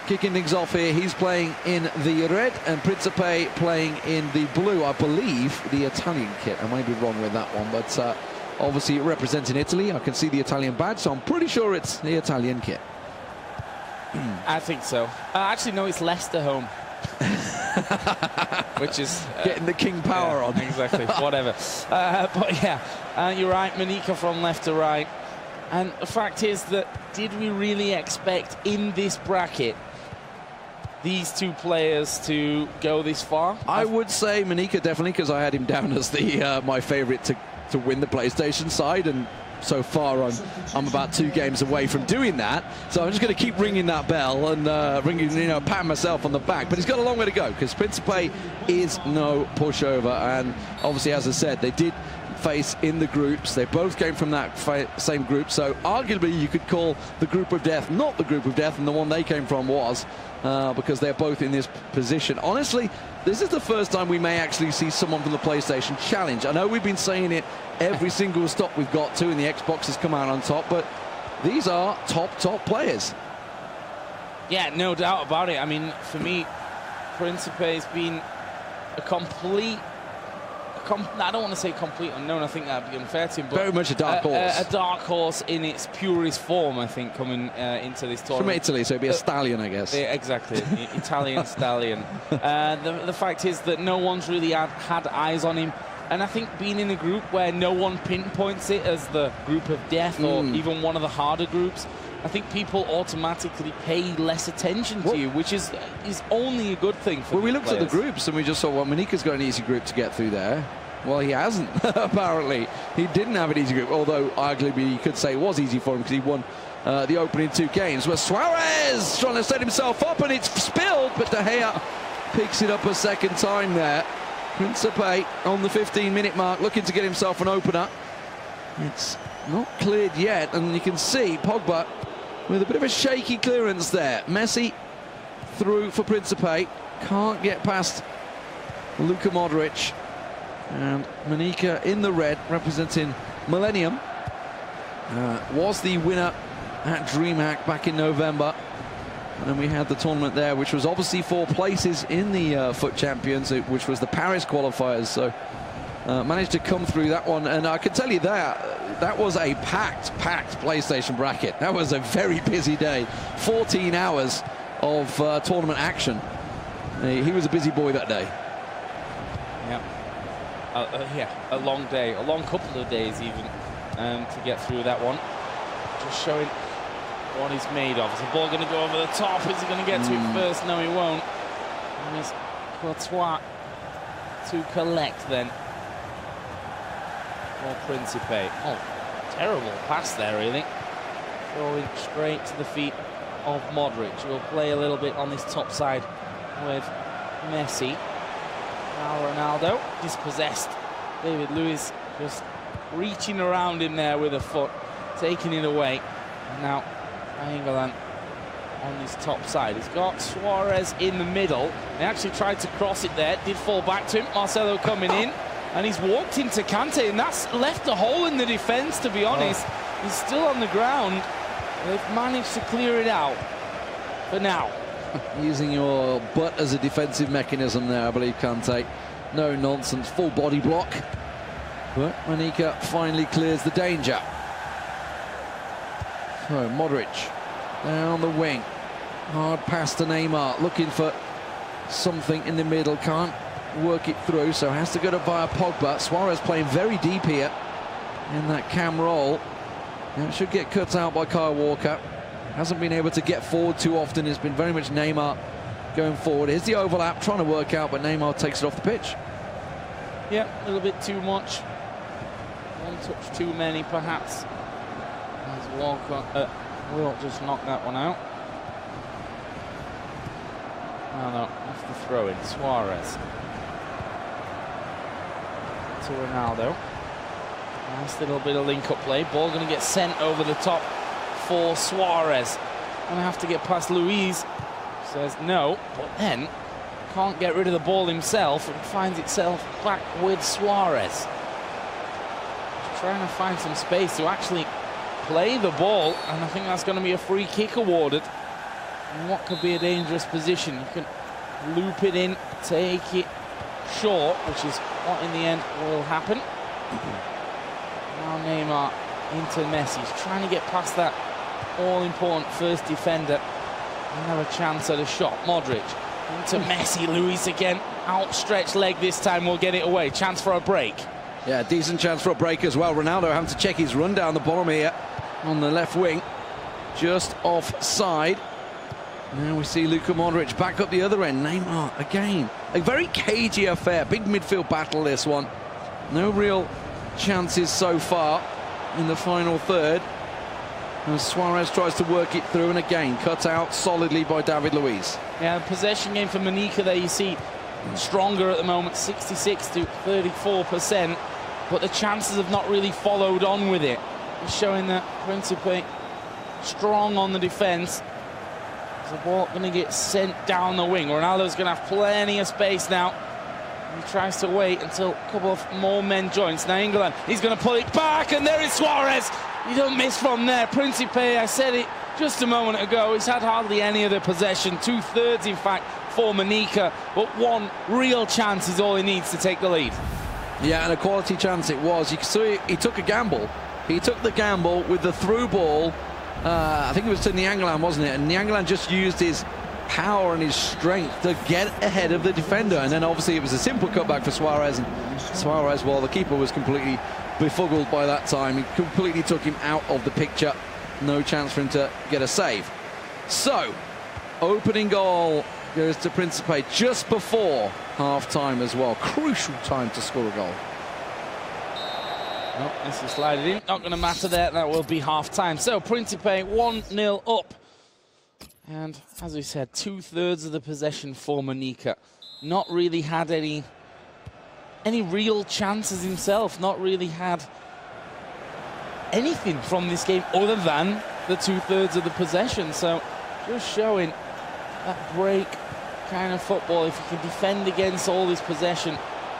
kicking things off here. He's playing in the red, and Principe playing in the blue, I believe the Italian kit. I might be wrong with that one, but obviously representing Italy. I can see the Italian badge, so I'm pretty sure it's the Italian kit. I think so. Actually, no, it's Leicester home. Which is getting the king power on. Exactly. Whatever. But yeah, you're right. Manica from left to right. And the fact is that, did we really expect in this bracket these two players to go this far? I would say Manica definitely, because I had him down as the my favourite to win the PlayStation side, and so far I'm about 2 games away from doing that. So I'm just going to keep ringing that bell and patting myself on the back. But he's got a long way to go, because Principe is no pushover. And obviously, as I said, they did face in the groups. They both came from that same group. So arguably, you could call the group of death not the group of death, and the one they came from was, because they're both in this position. Honestly, this is the first time we may actually see someone from the PlayStation challenge. I know we've been saying it every single stop we've got to, and the Xbox has come out on top, but these are top players. Yeah, no doubt about it. I mean, for me, Principe has been a complete... I don't want to say complete unknown. I think that'd be unfair to him. But very much a dark horse. A dark horse in its purest form, I think, coming into this tournament. From Italy, so it'd be a stallion, I guess. Yeah, exactly, Italian stallion. The fact is that no one's really had eyes on him. And I think being in a group where no one pinpoints it as the group of death or even one of the harder groups, I think people automatically pay less attention to you, which is only a good thing for we looked players. at the groups and we just saw, well, Manica's got an easy group to get through there. Well, he hasn't, apparently. He didn't have an easy group, although arguably you could say it was easy for him because he won the opening 2 games. Where Suarez trying to set himself up, and it's spilled, but De Gea picks it up a second time there. Principe on the 15-minute mark, looking to get himself an opener. It's not cleared yet, and you can see Pogba with a bit of a shaky clearance there. Messi through for Principe, can't get past Luka Modric, and Manica in the red, representing Millennium, was the winner at DreamHack back in November. And we had the tournament there, which was obviously 4 places in the Foot Champions, which was the Paris qualifiers. So managed to come through that one. And I can tell you that was a packed PlayStation bracket. That was a very busy day. 14 hours of tournament action. He was a busy boy that day. Yeah, a long day, a long couple of days even, to get through that one. Just showing what he's made of. Is the ball going to go over the top? Is he going to get to it first? No, he won't. And it's Courtois to collect then for Principe. Oh, terrible pass there, really. Going straight to the feet of Modric. We'll play a little bit on this top side with Messi. Now Ronaldo, dispossessed. David Luiz just reaching around in there with a foot, taking it away. And now England on his top side. He's got Suarez in the middle. They actually tried to cross it there, did fall back to him. Marcelo coming in, and he's walked into Kante, and that's left a hole in the defence, to be honest. He's still on the ground. They've managed to clear it out for now. Using your butt as a defensive mechanism there, I believe, Kante. No nonsense, full body block. But Manica finally clears the danger. So Modric down the wing. Hard pass to Neymar, looking for something in the middle. Can't work it through, so has to go to via Pogba. Suarez playing very deep here in that cam roll. And it should get cut out by Kyle Walker. Hasn't been able to get forward too often. It's been very much Neymar going forward. Here's the overlap, trying to work out, but Neymar takes it off the pitch. Yeah, a little bit too much. One touch too many, perhaps. As Walker will just knock that one out. No, that's the throw in. Suarez to Ronaldo. Nice little bit of link-up play. Ball going to get sent over the top for Suarez. Going to have to get past Luiz. Says no, but then can't get rid of the ball himself and finds itself back with Suarez. Just trying to find some space to actually play the ball, and I think that's going to be a free kick awarded. And what could be a dangerous position? You can loop it in, take it short, which is what in the end will happen. Now Neymar into Messi. He's trying to get past that all-important first defender and have a chance at a shot. Modric into Messi. Luis again. Outstretched leg this time will get it away. Chance for a break. Yeah, decent chance for a break as well. Ronaldo having to check his run down the bottom here on the left wing. Just offside. Now we see Luka Modric back up the other end. Neymar again. A very cagey affair. Big midfield battle, this one. No real chances so far in the final third. As Suarez tries to work it through, and again cut out solidly by David Luiz. Yeah, possession game for Manika there, you see stronger at the moment, 66 to 34%, but the chances have not really followed on with it. It's showing that Principe strong on the defence. The ball going to get sent down the wing. Ronaldo's going to have plenty of space now. He tries to wait until a couple of more men joins. Now England, he's going to pull it back, and there is Suarez. You don't miss from there. Principe, I said it just a moment ago, he's had hardly any of the possession. 2/3, in fact, for Manika, but one real chance is all he needs to take the lead. Yeah, and a quality chance it was. You can see he took a gamble. He took the gamble with the through ball. I think it was to Nyanglan, wasn't it? And Nyanglan just used his power and his strength to get ahead of the defender. And then obviously it was a simple cutback for Suarez. And Suarez, well, the keeper was completely befuddled by that time. He completely took him out of the picture. No chance for him to get a save. So, opening goal goes to Principe just before half-time as well. Crucial time to score a goal. Nope, this is slided in. Not going to matter there. That will be half-time. So, Principe 1-0 up. And, as we said, 2/3 of the possession for Manika. Not really had any real chances himself. Not really had anything from this game other than the 2/3 of the possession. So, just showing that break kind of football. If you can defend against all this possession,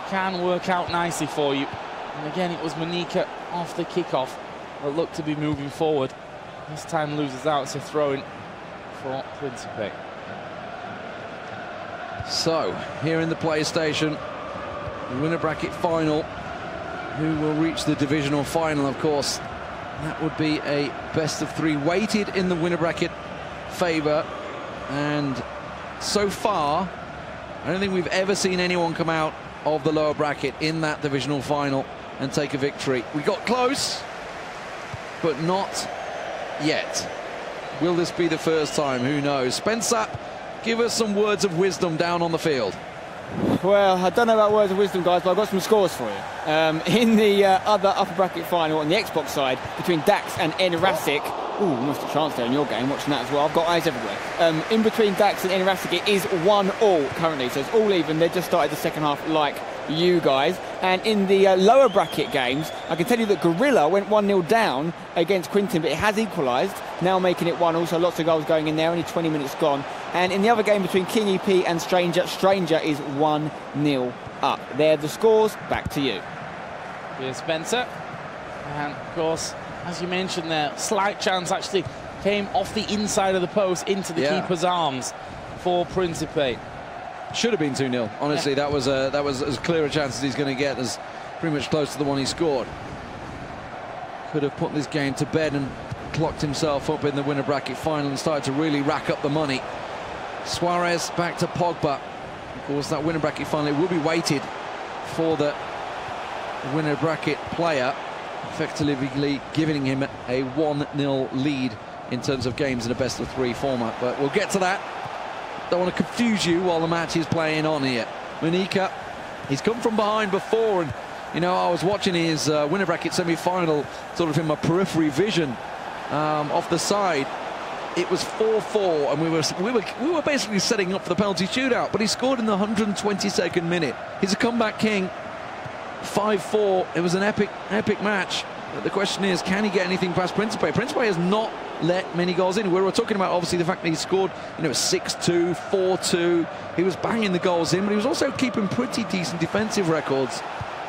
can work out nicely for you. And again, it was Manika off the kickoff that looked to be moving forward. This time loses out. It's a throw-in for Principe. So, here in the PlayStation, the winner bracket final. Who will reach the divisional final, of course? That would be a best-of-3 weighted in the winner bracket favour. And so far, I don't think we've ever seen anyone come out of the lower bracket in that divisional final and take a victory. We got close, but not yet. Will this be the first time? Who knows? Spencer, give us some words of wisdom down on the field. Well, I don't know about words of wisdom, guys, but I've got some scores for you. In the other upper bracket final on the Xbox side, between Dax and Enrasic. Ooh, missed a chance there in your game, watching that as well. I've got eyes everywhere. In between Dax and Enrasic, it is 1-1 currently, so it's all even. They've just started the second half like you guys. And in the lower bracket games, I can tell you that Gorilla went 1-0 down against Quintin, but it has equalised, now making it 1-1. So lots of goals going in there, only 20 minutes gone. And in the other game between King EP and Stranger, Stranger is 1-0 up. They're the scores. Back to you. Here's Spencer. And of course, as you mentioned there, slight chance actually came off the inside of the post into the keeper's arms for Principe. Should have been 2-0. Honestly, that was as clear a chance as he's going to get, as pretty much close to the one he scored. Could have put this game to bed and clocked himself up in the winner bracket final and started to really rack up the money. Suarez back to Pogba. Of course, that winner bracket final will be weighted for the winner bracket player, effectively giving him a 1-0 lead in terms of games in a best-of-3 format. But we'll get to that. Don't want to confuse you while the match is playing on here. Manika, he's come from behind before, and you know, I was watching his winner bracket semi-final sort of in my periphery vision off the side. It was 4-4, and we were basically setting up for the penalty shootout, but he scored in the 122nd minute. He's a comeback king. 5-4. It was an epic match. The question is, can he get anything past Principe? Principe has not let many goals in. We were talking about, obviously, the fact that he scored, 6-2, 4-2. He was banging the goals in, but he was also keeping pretty decent defensive records.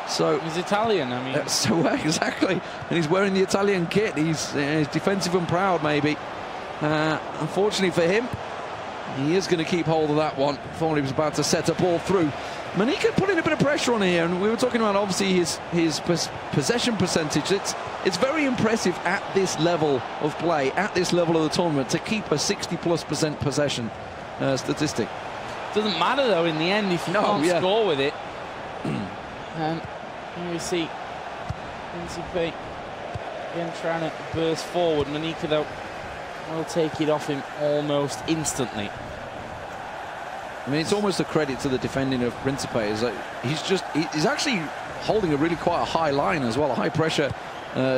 So he's Italian, I mean. So exactly, and he's wearing the Italian kit. He's defensive and proud, maybe. Unfortunately for him, he is going to keep hold of that one. Thought he was about to set a ball through. Manika putting a bit of pressure on here, and we were talking about obviously his possession percentage. It's very impressive at this level of play, at this level of the tournament, to keep a 60+% possession statistic. Doesn't matter though in the end if you can't score with it. And here we see Principe again trying to burst forward. Manika though will take it off him almost instantly. I mean, it's almost a credit to the defending of Principe. Is like he's actually holding quite a high line as well, a high pressure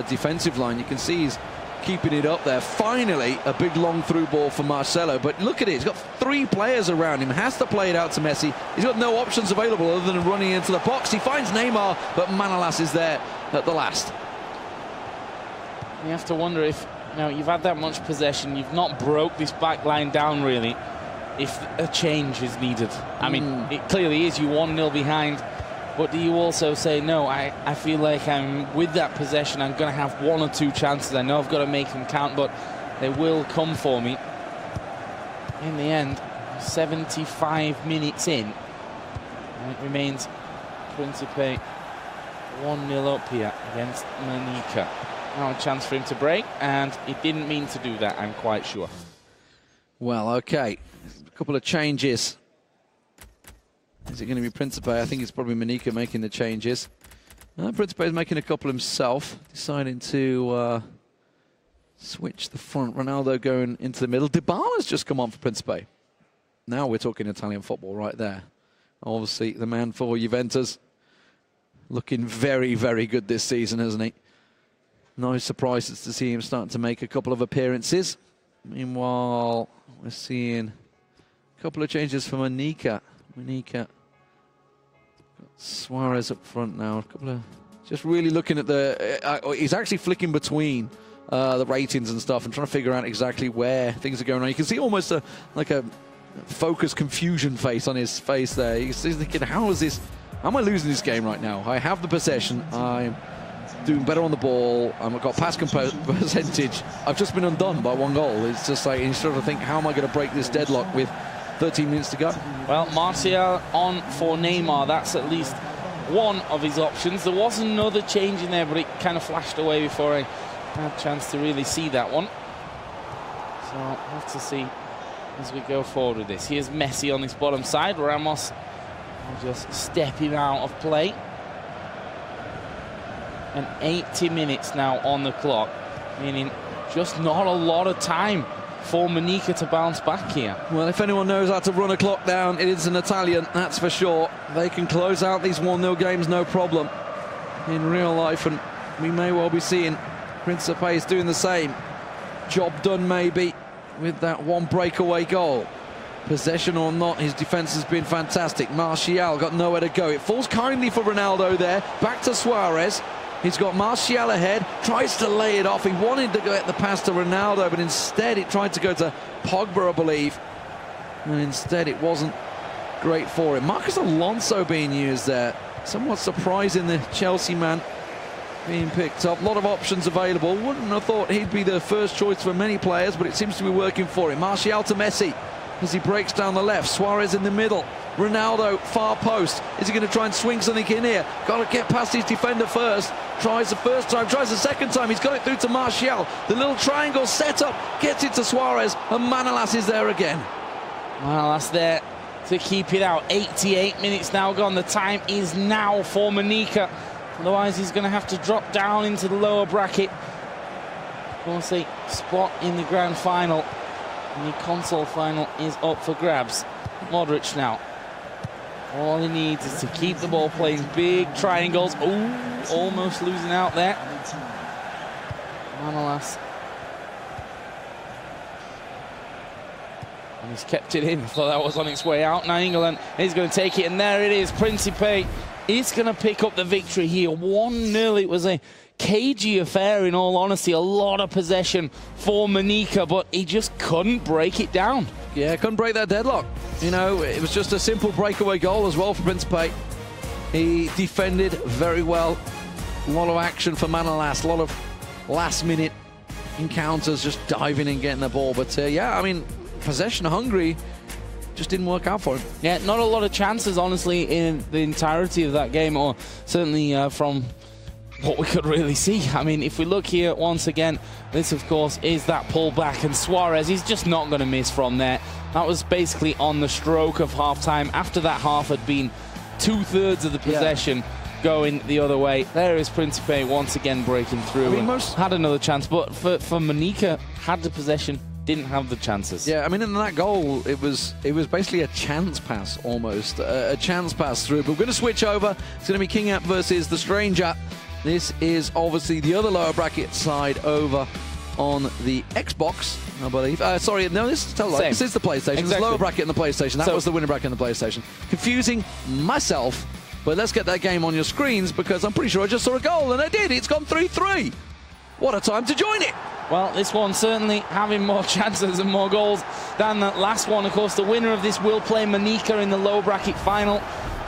defensive line. You can see he's keeping it up there. Finally, a big long through ball for Marcelo. But look at it, he's got 3 players around him. Has to play it out to Messi. He's got no options available other than running into the box. He finds Neymar, but Manolas is there at the last. You have to wonder if you've had that much possession, you've not broke this back line down really, if a change is needed. I mean, it clearly is, you 1-0 behind, but do you also say, no, I feel like I'm with that possession, I'm going to have 1 or 2 chances, I know I've got to make them count, but they will come for me. In the end, 75 minutes in, and it remains Principe 1-0 up here against Manika. Now a chance for him to break, and he didn't mean to do that, I'm quite sure. Well, okay. A couple of changes. Is it going to be Principe? I think it's probably Manika making the changes. Principe is making a couple himself, deciding to switch the front. Ronaldo going into the middle. Dybala's just come on for Principe. Now we're talking Italian football right there. Obviously, the man for Juventus looking very, very good this season, hasn't he? No surprises to see him starting to make a couple of appearances. Meanwhile, we're seeing a couple of changes for Manika. Got Suarez up front now. A couple of just really looking at the. He's actually flicking between the ratings and stuff and trying to figure out exactly where things are going on. You can see almost like a focused confusion face on his face there. He's thinking, how am I losing this game right now? I have the possession. I'm doing better on the ball. I've got pass percentage. I've just been undone by 1 goal. It's just like, you sort of think, how am I going to break this deadlock with 13 minutes to go? Well, Martial on for Neymar. That's at least one of his options. There was another change in there, but it kind of flashed away before I had a chance to really see that one. So we'll have to see as we go forward with this. Here's Messi on this bottom side. Ramos will just step him out of play. And 80 minutes now on the clock, meaning just not a lot of time for Manika to bounce back here. Well, if anyone knows how to run a clock down, it is an Italian, that's for sure. They can close out these 1-0 games, no problem, in real life, and we may well be seeing Principe is doing the same. Job done, maybe, with that 1 breakaway goal. Possession or not, his defense has been fantastic. Martial got nowhere to go. It falls kindly for Ronaldo there. Back to Suarez. He's got Martial ahead, tries to lay it off. He wanted to get the pass to Ronaldo, but instead it tried to go to Pogba, I believe. And instead it wasn't great for him. Marcus Alonso being used there. Somewhat surprising, the Chelsea man being picked up. A lot of options available. Wouldn't have thought he'd be the first choice for many players, but it seems to be working for him. Martial to Messi as he breaks down the left. Suarez in the middle. Ronaldo, far post. Is he going to try and swing something in here? Got to get past his defender first. Tries the first time, tries the second time. He's got it through to Martial. The little triangle set up, gets it to Suarez, and Manolas is there again. Manolas there to keep it out. 88 minutes now gone. The time is now for Manika. Otherwise, he's going to have to drop down into the lower bracket. Of course, a spot in the grand final. And the console final is up for grabs. Modric now. All he needs is to keep the ball playing big triangles. Oh, almost losing out there. Manolas. And he's kept it in. I thought that was on its way out. Now England is going to take it, and there it is. Principe is going to pick up the victory here. 1-0. It was a cagey affair, in all honesty. A lot of possession for Monika, but he just couldn't break it down. Yeah, couldn't break that deadlock. You know, it was just a simple breakaway goal as well for Principe. He defended very well. A lot of action for Manolas, a lot of last-minute encounters, just diving and getting the ball. But yeah, I mean, possession hungry just didn't work out for him. Yeah, not a lot of chances, honestly, in the entirety of that game, or certainly from what we could really see. I mean, if we look here once again, this, of course, is that pullback, and Suarez, he's just not going to miss from there. That was basically on the stroke of half-time, after that half had been 2/3 of the possession going the other way. There is Principe once again breaking through. I mean, had another chance, but for Monika, had the possession, didn't have the chances. Yeah, I mean, in that goal, it was basically a chance pass almost, a chance pass through. But we're going to switch over. It's going to be King App versus the Stranger. This is obviously the other lower bracket side over on the Xbox, I believe. Sorry, no, this is the PlayStation. Exactly. There's a lower bracket in the PlayStation. That was the winner bracket in the PlayStation. Confusing myself, but let's get that game on your screens, because I'm pretty sure I just saw a goal, and I did. It's gone 3-3. What a time to join it. Well, this one certainly having more chances and more goals than that last one. Of course, the winner of this will play Monika in the low bracket final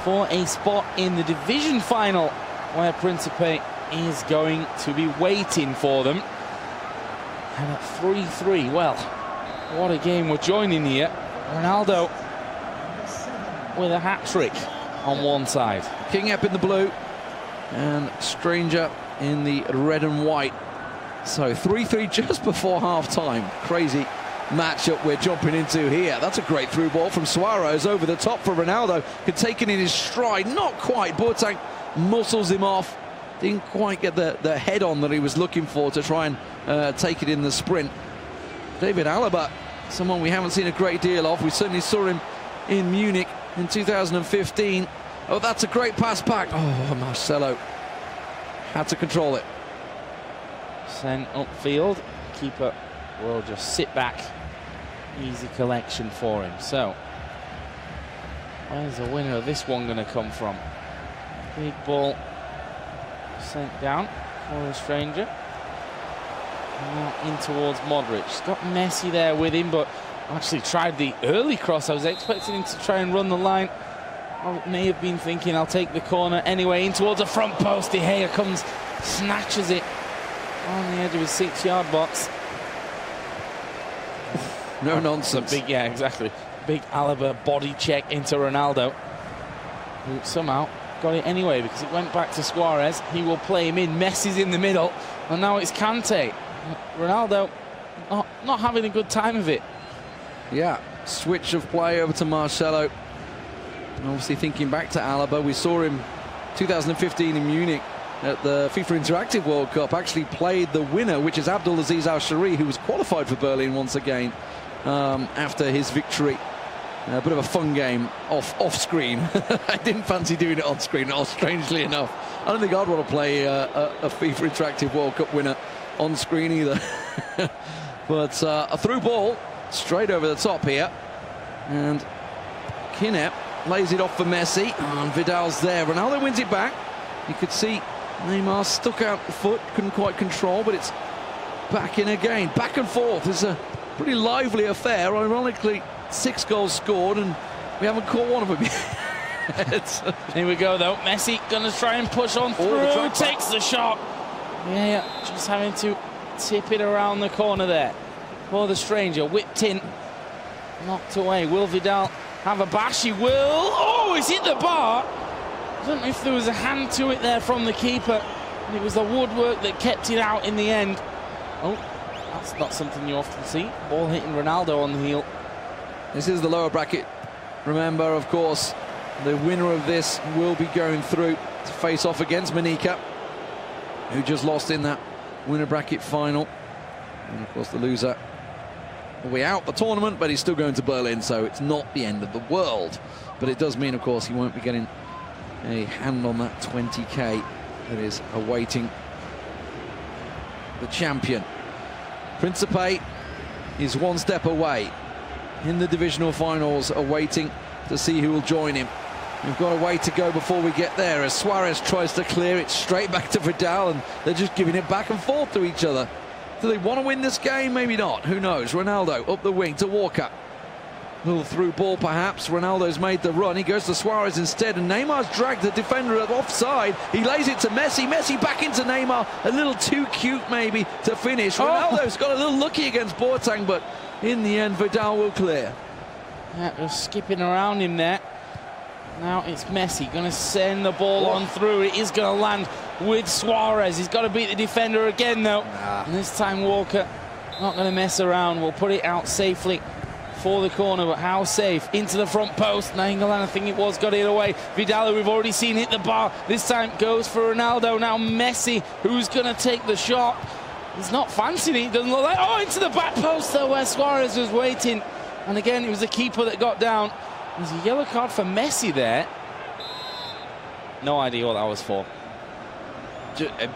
for a spot in the division final, where Principe is going to be waiting for them. And at 3-3, well, what a game we're joining here. Ronaldo with a hat-trick on one side. King Ep in the blue and Stranger in the red and white. So 3-3 just before half-time. Crazy matchup we're jumping into here. That's a great through ball from Suarez over the top for Ronaldo. Could take it in his stride. Not quite. Boateng muscles him off. Didn't quite get the head on that he was looking for to try and take it in the sprint. David Alaba, someone we haven't seen a great deal of. We certainly saw him in Munich in 2015. Oh, that's a great pass back. Oh, Marcelo had to control it. Sent upfield. Keeper will just sit back. Easy collection for him. So, where's the winner of this one going to come from? Big ball sent down for the Stranger. Now in towards Modric. He's got Messi there with him, but actually tried the early cross. I was expecting him to try and run the line. I may have been thinking, I'll take the corner anyway. In towards the front post. De Gea comes, snatches it on the edge of his 6-yard box. No nonsense. Big, yeah, exactly. Big Alaba body check into Ronaldo, who somehow got it anyway, because it went back to Suarez. He will play him in. Messi's in the middle, and now it's Kante. Ronaldo not having a good time of it. Yeah, switch of play over to Marcelo. And obviously thinking back to Alaba, we saw him 2015 in Munich at the FIFA Interactive World Cup, actually played the winner, which is Abdulaziz Al-Shari, who was qualified for Berlin once again after his victory. A bit of a fun game off screen. I didn't fancy doing it on screen, strangely enough. I don't think I'd want to play a FIFA Interactive World Cup winner on screen either. But a through ball straight over the top here, and Kinep lays it off for Messi, and Vidal's there. Ronaldo wins it back. You could see Neymar stuck out the foot, couldn't quite control, but it's back in again. Back and forth. It's a pretty lively affair. Ironically, 6 goals scored, and we haven't caught one of them yet. Here we go, though. Messi gonna try and push on through. Takes the shot. Yeah, just having to tip it around the corner there for the Stranger. Whipped in, knocked away. Will Vidal have a bash? He will. Oh, it's hit the bar. I don't know if there was a hand to it there from the keeper. And it was the woodwork that kept it out in the end. Oh, that's not something you often see. Ball hitting Ronaldo on the heel. This is the lower bracket. Remember, of course, the winner of this will be going through to face off against Monika, who just lost in that winner bracket final. And of course, the loser will be out the tournament, but he's still going to Berlin, so it's not the end of the world. But it does mean, of course, he won't be getting a hand on that 20k that is awaiting the champion. Principe is one step away in the divisional finals, awaiting to see who will join him We've got a way to go before we get there as Suarez tries to clear it straight back to Vidal, and they're just giving it back and forth to each other. Do they want to win this game? Maybe not. Who knows? Ronaldo up the wing to Walker. Little through ball perhaps. Ronaldo's made the run. He goes to Suarez instead, and Neymar's dragged the defender offside. He lays it to Messi. Messi back into Neymar. A little too cute maybe to finish. Ronaldo's got a little lucky against Boateng, but in the end Vidal will clear. Yeah, just skipping around him there. Now it's Messi going to send the ball on through. It is going to land with Suarez. He's got to beat the defender again though. And this time Walker not going to mess around. We'll put it out safely for the corner, but how safe? Into the front post. Nainggolan, I think it was, got it away. Vidal, we've already seen hit the bar. This time goes for Ronaldo. Now Messi, who's going to take the shot. He's not fancying it. He doesn't look like... Oh, into the back post though, where Suarez was waiting. And again, it was the keeper that got down. There's a yellow card for Messi there. No idea what that was for.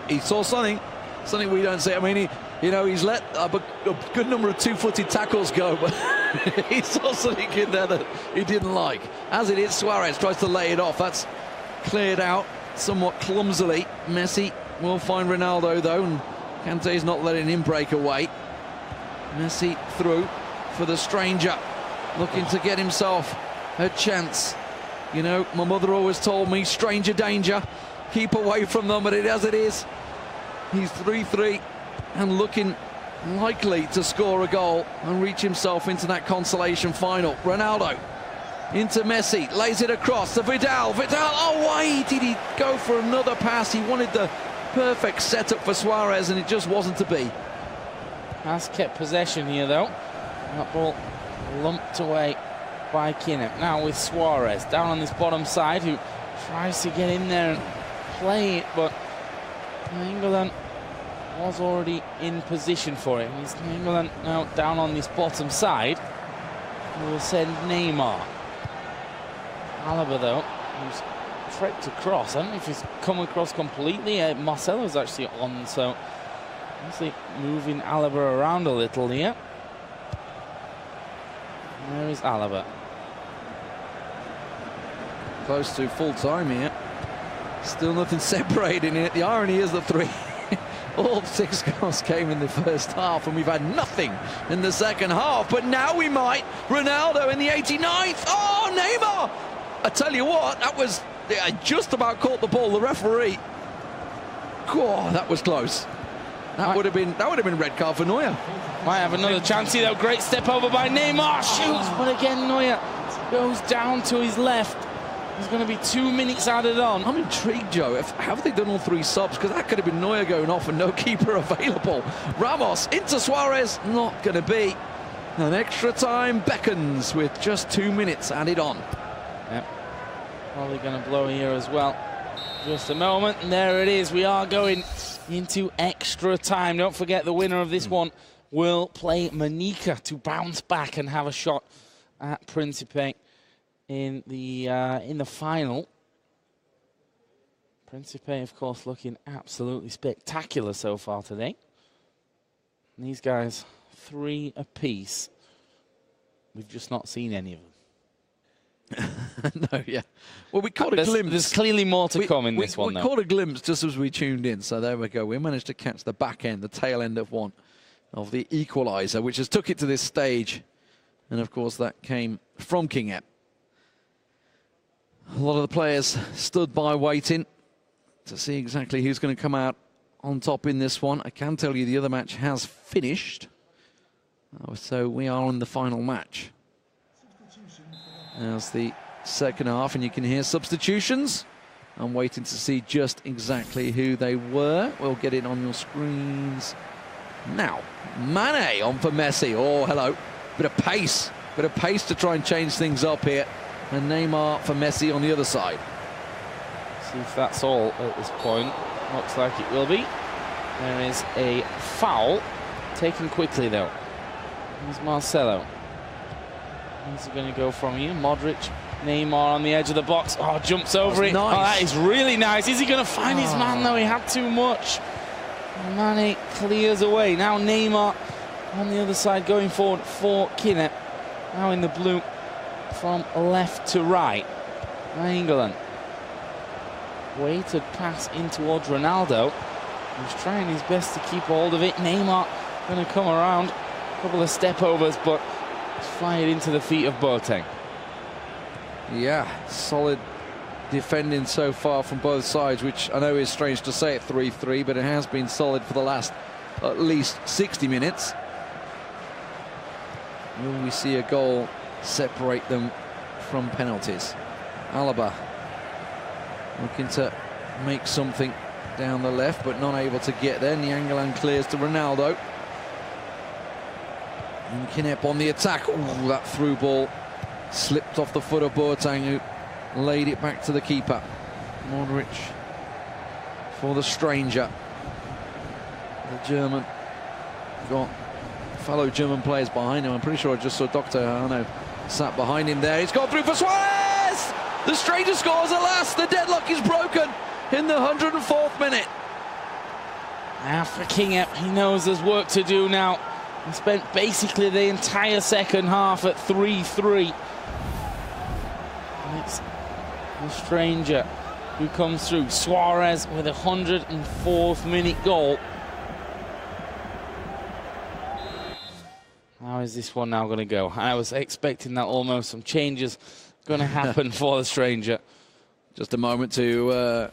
He saw something we don't see. I mean, he's let a good number of two-footed tackles go, but he saw something in there that he didn't like. As it is, Suarez tries to lay it off. That's cleared out somewhat clumsily. Messi will find Ronaldo though, and Kante's not letting him break away. Messi through for the stranger, looking to get himself a chance. You know, my mother always told me, stranger danger, keep away from them, but as it is, he's 3-3 and looking likely to score a goal and reach himself into that consolation final. Ronaldo into Messi, lays it across to Vidal. Oh, why did he go for another pass? He wanted the perfect setup for Suarez, and it just wasn't to be. Has kept possession here though. That ball lumped away by Kinep. Now with Suarez down on this bottom side, who tries to get in there and play it, but Nainggolan was already in position for it. It's Nainggolan now down on this bottom side. We will send Neymar. Alaba though, who's trekked across. I don't know if he's come across completely. Marcelo's actually on, so obviously moving Alaba around a little here. There is Alaba. Close to full time here. Still nothing separating it. The irony is that all 6 goals came in the first half, and we've had nothing in the second half. But now we might. Ronaldo in the 89th. Oh, Neymar! I tell you what, that was just about caught the ball. The referee. Oh, that was close. That would have been red card for Neuer. Might have another chance here though. Great step over by Neymar. Shoots, but again Neuer goes down to his left. There's going to be 2 minutes added on. I'm intrigued, Joe. Have they done all 3 subs? Because that could have been Neuer going off and no keeper available. Ramos into Suarez. Not going to be. An extra time beckons with just 2 minutes added on. Yep. Probably going to blow here as well. Just a moment, and there it is. We are going into extra time. Don't forget, the winner of this one will play Manica to bounce back and have a shot at Principe in the final. Principe, of course, looking absolutely spectacular so far today. And these guys, 3 apiece. We've just not seen any of them. No, yeah. Well, we caught a glimpse. There's clearly more to come in this one, though. We caught a glimpse just as we tuned in, so there we go. We managed to catch the back end, the tail end of one of the equaliser, which has took it to this stage. And, of course, that came from King Ep. A lot of the players stood by waiting to see exactly who's going to come out on top in this one. I can tell you the other match has finished. So we are in the final match. There's the second half, and you can hear substitutions. I'm waiting to see just exactly who they were. We'll get it on your screens now. Mane on for Messi. Oh, hello. Bit of pace to try and change things up here. And Neymar for Messi on the other side. See if that's all at this point. Looks like it will be. There is a foul taken quickly, though. Here's Marcelo. Where's he going to go from here? Modric, Neymar on the edge of the box. Oh, jumps over it. Nice. Oh, that is really nice. Is he going to find his man, though? He had too much. Mane clears away. Now Neymar on the other side going forward for Kinep. Now in the blue from left to right. England. Weighted pass in towards Ronaldo. He's trying his best to keep hold of it. Neymar going to come around. A couple of step overs, but fly it into the feet of Boateng. Yeah, solid defending so far from both sides, which I know is strange to say at 3-3, but it has been solid for the last at least 60 minutes. Will we see a goal separate them from penalties? Alaba looking to make something down the left, but not able to get there. Nyangalan clears to Ronaldo. And Kinep on the attack. Ooh, that through ball slipped off the foot of Boateng, who laid it back to the keeper. Modric for the stranger. The German got fellow German players behind him. I'm pretty sure I just saw Dr. Arno sat behind him there. He's gone through for Suarez! The stranger scores at last. The deadlock is broken in the 104th minute. Now for Kinep, he knows there's work to do now. He spent basically the entire second half at 3-3. And it's the stranger who comes through. Suarez with a 104th minute goal. How is this one now going to go? I was expecting that almost. Some changes going to happen for the stranger. Just a moment to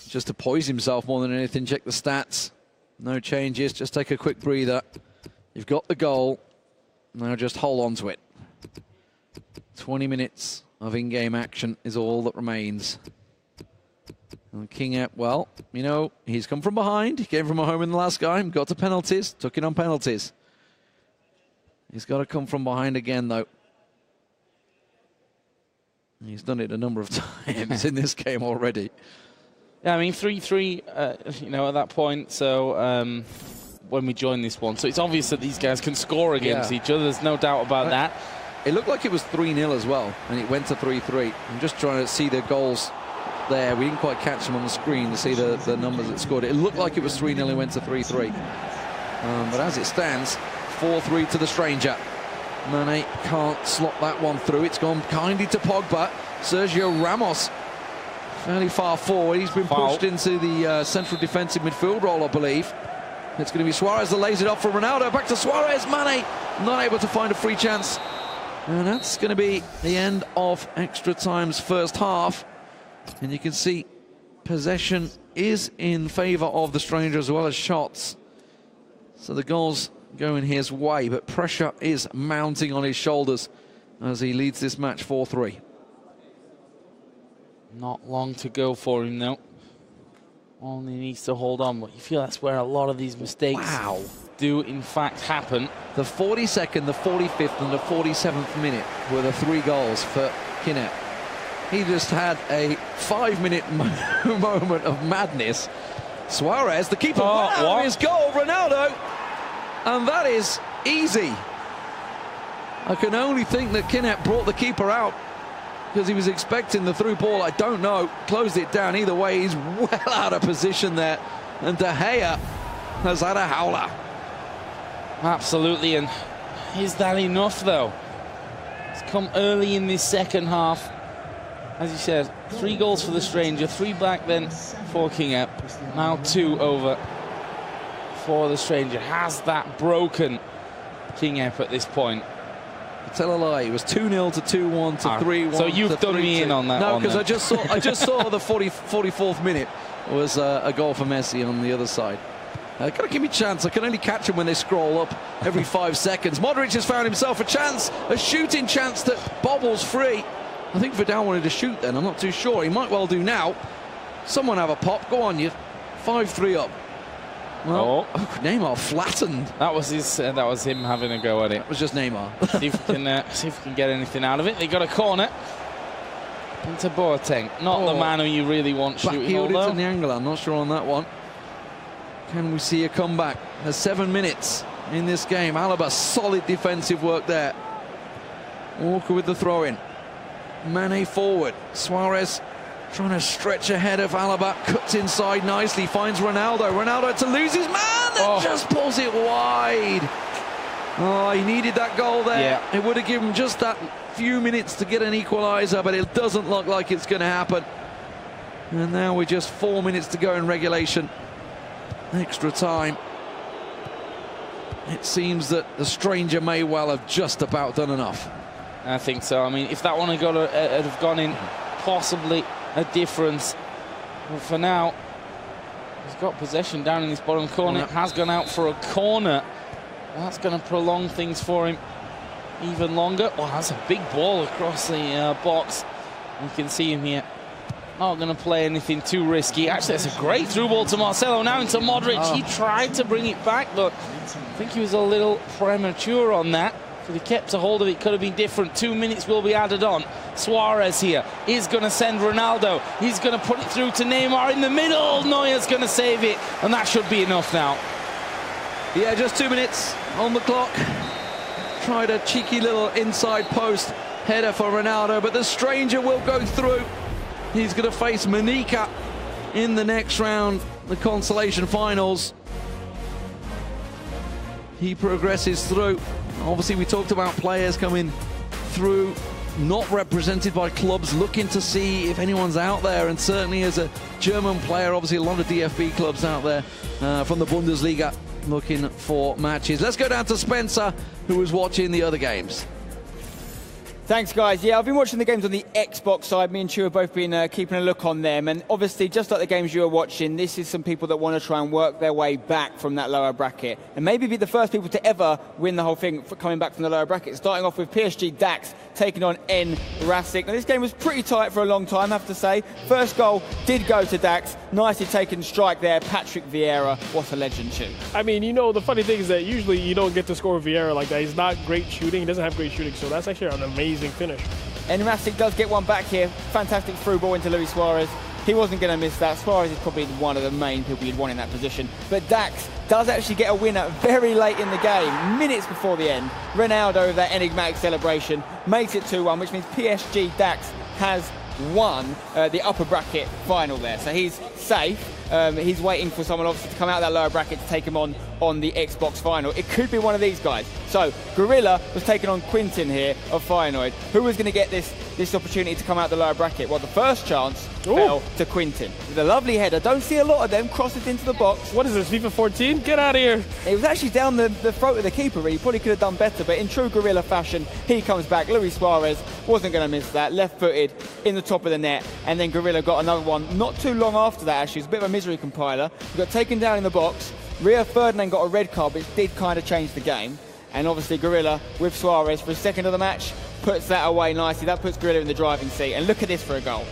just to poise himself more than anything. Check the stats. No changes. Just take a quick breather. You've got the goal. Now just hold on to it. 20 minutes of in-game action is all that remains. And Kinep, well, you know, he's come from behind. He came from a home in the last game. Got to penalties. Took it on penalties. He's got to come from behind again, though. He's done it a number of times in this game already. Yeah, I mean, 3-3, you know, at that point. So when we join this one, so it's obvious that these guys can score against each other. There's no doubt about that. It looked like it was 3-0 as well, and it went to 3-3. I'm just trying to see the goals there. We didn't quite catch them on the screen to see the numbers that scored. It looked like it was 3-0 and went to 3-3. But as it stands, 4-3 to the stranger. Mane can't slot that one through. It's gone kindly to Pogba. Sergio Ramos fairly far forward. He's been pushed into the central defensive midfield role, I believe. It's going to be Suarez that lays it off for Ronaldo. Back to Suarez. Mane not able to find a free chance. And that's going to be the end of extra time's first half. And you can see possession is in favour of the stranger as well as shots. So the goals going his way, but pressure is mounting on his shoulders as he leads this match 4-3. Not long to go for him, though. Only needs to hold on, but you feel that's where a lot of these mistakes do in fact happen. The 42nd, the 45th and the 47th minute were the 3 goals for Kinep. He just had a 5-minute moment of madness. Suarez, the keeper, wow, his goal, Ronaldo, and that is easy. I can only think that Kinep brought the keeper out because he was expecting the through ball. I don't know. Closed it down. Either way, he's well out of position there. And De Gea has had a howler. Absolutely. And is that enough, though? It's come early in this second half. As you said, 3 goals for the stranger, 3 back then for Kinep. Now 2 over for the stranger. Has that broken Kinep at this point? Tell a lie. It was 2-0 to 2-1 to 3-1. So you've done me in on that one. No, because I just saw the 44th minute was a goal for Messi on the other side. Gotta give me a chance. I can only catch them when they scroll up every 5 seconds. Modric has found himself a chance, a shooting chance that bobbles free. I think Vidal wanted to shoot then. I'm not too sure. He might well do now. Someone have a pop. Go on, you. 5-3 up. Well, Neymar flattened. That was his. That was him having a go at it. It was just Neymar. see if we can get anything out of it. They got a corner into Boateng. Not the man who you really want shooting. Although into the angle. I'm not sure on that one. Can we see a comeback? There's 7 minutes in this game. Alaba, solid defensive work there. Walker with the throw-in. Mane forward. Suarez trying to stretch ahead of Alaba, cuts inside nicely, finds Ronaldo. Ronaldo to lose his man and just pulls it wide. Oh, he needed that goal there. Yeah. It would have given him just that few minutes to get an equaliser, but it doesn't look like it's going to happen. And now we're just 4 minutes to go in regulation. Extra time. It seems that the stranger may well have just about done enough. I think so. I mean, if that one had have gone in, possibly a difference. But for now, he's got possession down in this bottom corner. It has gone out for a corner. That's going to prolong things for him even longer. Oh, that's a big ball across the box. You can see him here. Not going to play anything too risky. Actually, that's a great through ball to Marcelo. Now into Modric. He tried to bring it back, but I think he was a little premature on that. If he kept a hold of it, could have been different. 2 minutes will be added on. Suarez here is going to send Ronaldo. He's going to put it through to Neymar in the middle. Neuer's going to save it, and that should be enough now. Yeah, just 2 minutes on the clock. Tried a cheeky little inside post header for Ronaldo, but the stranger will go through. He's going to face Manika in the next round, the consolation finals. He progresses through. Obviously, we talked about players coming through, not represented by clubs, looking to see if anyone's out there. And certainly as a German player, obviously a lot of DFB clubs out there from the Bundesliga looking for matches. Let's go down to Spencer, who was watching the other games. Thanks, guys. Yeah, I've been watching the games on the Xbox side. Me and Chu have both been keeping a look on them. And obviously, just like the games you were watching, this is some people that want to try and work their way back from that lower bracket. And maybe be the first people to ever win the whole thing for coming back from the lower bracket. Starting off with PSG Dax taking on N Rasic. Now, this game was pretty tight for a long time, I have to say. First goal did go to Dax. Nicely taken strike there. Patrick Vieira. What a legend, Chu. I mean, you know, the funny thing is that usually you don't get to score with Vieira like that. He's not great shooting. He doesn't have great shooting. So that's actually an amazing finish. And Rasic does get one back here. Fantastic through ball into Luis Suarez. He wasn't going to miss that. Suarez is probably one of the main people you'd want in that position. But Dax does actually get a winner very late in the game, minutes before the end. Ronaldo with that enigmatic celebration makes it 2-1, which means PSG Dax has won the upper bracket final there. So he's safe. He's waiting for someone obviously to come out of that lower bracket to take him on the Xbox final. It could be one of these guys. So Gorilla was taking on Quintin here of Feyenoord. Who was going to get this opportunity to come out the lower bracket? Well, the first chance fell to Quintin with a lovely header. Don't see a lot of them. Crosses into the box. What is this, FIFA 14? Get out of here. It was actually down the throat of the keeper, really. He probably could have done better, but in true Gorilla fashion, he comes back. Luis Suarez wasn't going to miss that. Left-footed in the top of the net, and then Gorilla got another one not too long after that, actually. It was a bit of a misery compiler. He got taken down in the box. Rio Ferdinand got a red card, which did kind of change the game. And obviously Gorilla, with Suarez for his second of the match, puts that away nicely. That puts Gorilla in the driving seat. And look at this for a goal.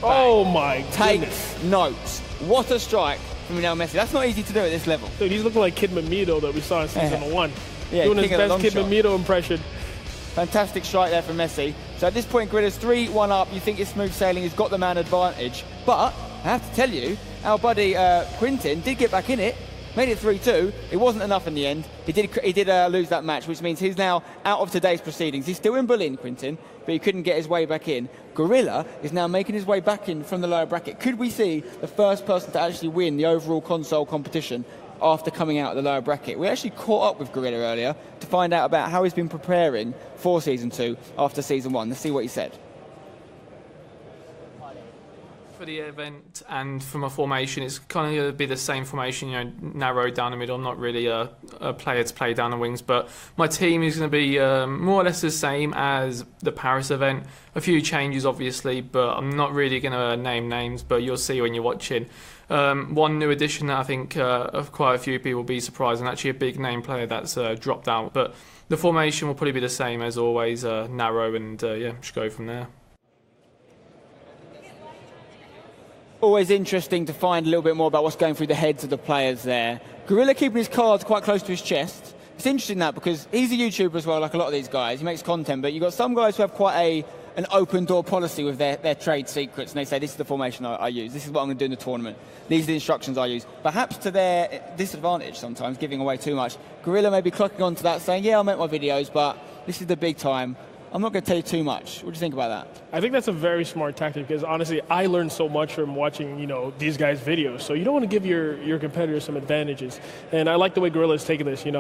Bang. Oh, my goodness. Takes notes. What a strike from Lionel Messi. That's not easy to do at this level. Dude, he's looking like Kid Mamito that we saw in season 1. Yeah, doing his best Kid Mamito impression. Fantastic strike there from Messi. So at this point, Gorilla's 3-1 up. You think it's smooth sailing. He's got the man advantage. But I have to tell you, our buddy Quintin did get back in it. Made it 3-2. It wasn't enough in the end. He did lose that match, which means he's now out of today's proceedings. He's still in Berlin, Quintin, but he couldn't get his way back in. Gorilla is now making his way back in from the lower bracket. Could we see the first person to actually win the overall console competition after coming out of the lower bracket? We actually caught up with Gorilla earlier to find out about how he's been preparing for Season 2 after Season 1. Let's see what he said. For the event and for my formation, it's kind of going to be the same formation, you know, narrowed down the middle. I'm not really a player to play down the wings, but my team is going to be more or less the same as the Paris event. A few changes, obviously, but I'm not really going to name names, but you'll see when you're watching. One new addition that I think of quite a few people will be surprised, and actually a big name player that's dropped out. But the formation will probably be the same as always, narrow, and yeah, just go from there. Always interesting to find a little bit more about what's going through the heads of the players there. Gorilla keeping his cards quite close to his chest. It's interesting that because he's a YouTuber as well, like a lot of these guys. He makes content, but you've got some guys who have quite an open door policy with their trade secrets, and they say, this is the formation I use, this is what I'm going to do in the tournament, these are the instructions I use. Perhaps to their disadvantage sometimes, giving away too much. Gorilla may be clocking on to that, saying, yeah, I'll make my videos, but this is the big time. I'm not going to tell you too much. What do you think about that? I think that's a very smart tactic because honestly, I learned so much from watching, these guys' videos. So you don't want to give your competitors some advantages. And I like the way Gorilla is taking this. He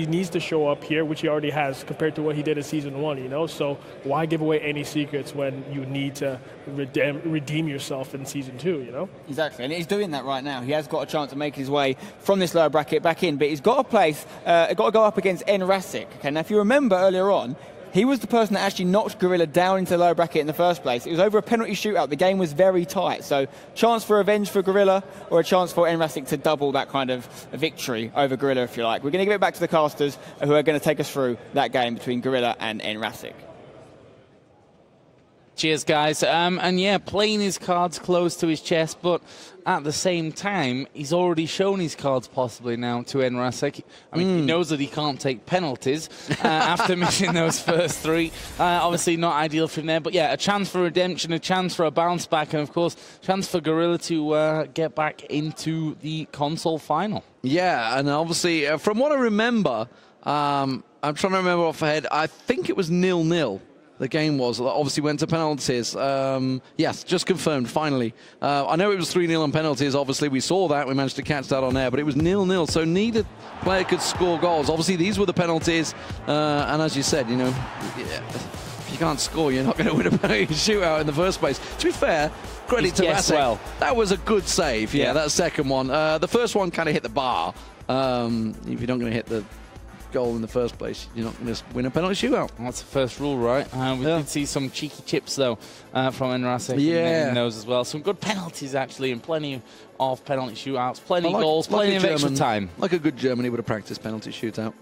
needs to show up here, which he already has compared to what he did in Season 1, So why give away any secrets when you need to redeem yourself in Season 2, Exactly, and he's doing that right now. He has got a chance to make his way from this lower bracket back in, but he's got to go up against Enrasic. Okay, now if you remember earlier on, he was the person that actually knocked Gorilla down into the lower bracket in the first place. It was over a penalty shootout. The game was very tight. So, chance for revenge for Gorilla or a chance for Enrasic to double that kind of victory over Gorilla, if you like. We're going to give it back to the casters who are going to take us through that game between Gorilla and Enrasic. Cheers, guys. And yeah, playing his cards close to his chest, but at the same time, he's already shown his cards possibly now to Enrasic. I mean, he knows that he can't take penalties after missing those first 3. Obviously not ideal for him there, but yeah, a chance for redemption, a chance for a bounce back, and of course, a chance for Gorilla to get back into the console final. Yeah, and obviously, from what I remember, I'm trying to remember off the head, I think it was 0-0. The game was. Obviously went to penalties. Yes, just confirmed, finally. I know it was 3-0 on penalties. Obviously, we saw that. We managed to catch that on air. But it was 0-0, so neither player could score goals. Obviously, these were the penalties. And as you said, if you can't score, you're not going to win a penalty shootout in the first place. To be fair, credit to Vasek. Well. That was a good save. Yeah, that second one. The first one kind of hit the bar. If you're not going to hit the goal in the first place, you're not going to win a penalty shootout. That's the first rule, right? We did see some cheeky chips, though, from Enrasic in those as well. Some good penalties, actually, and plenty of penalty shootouts, plenty of goals, plenty of extra time. Like a good German, he would have practiced penalty shootout.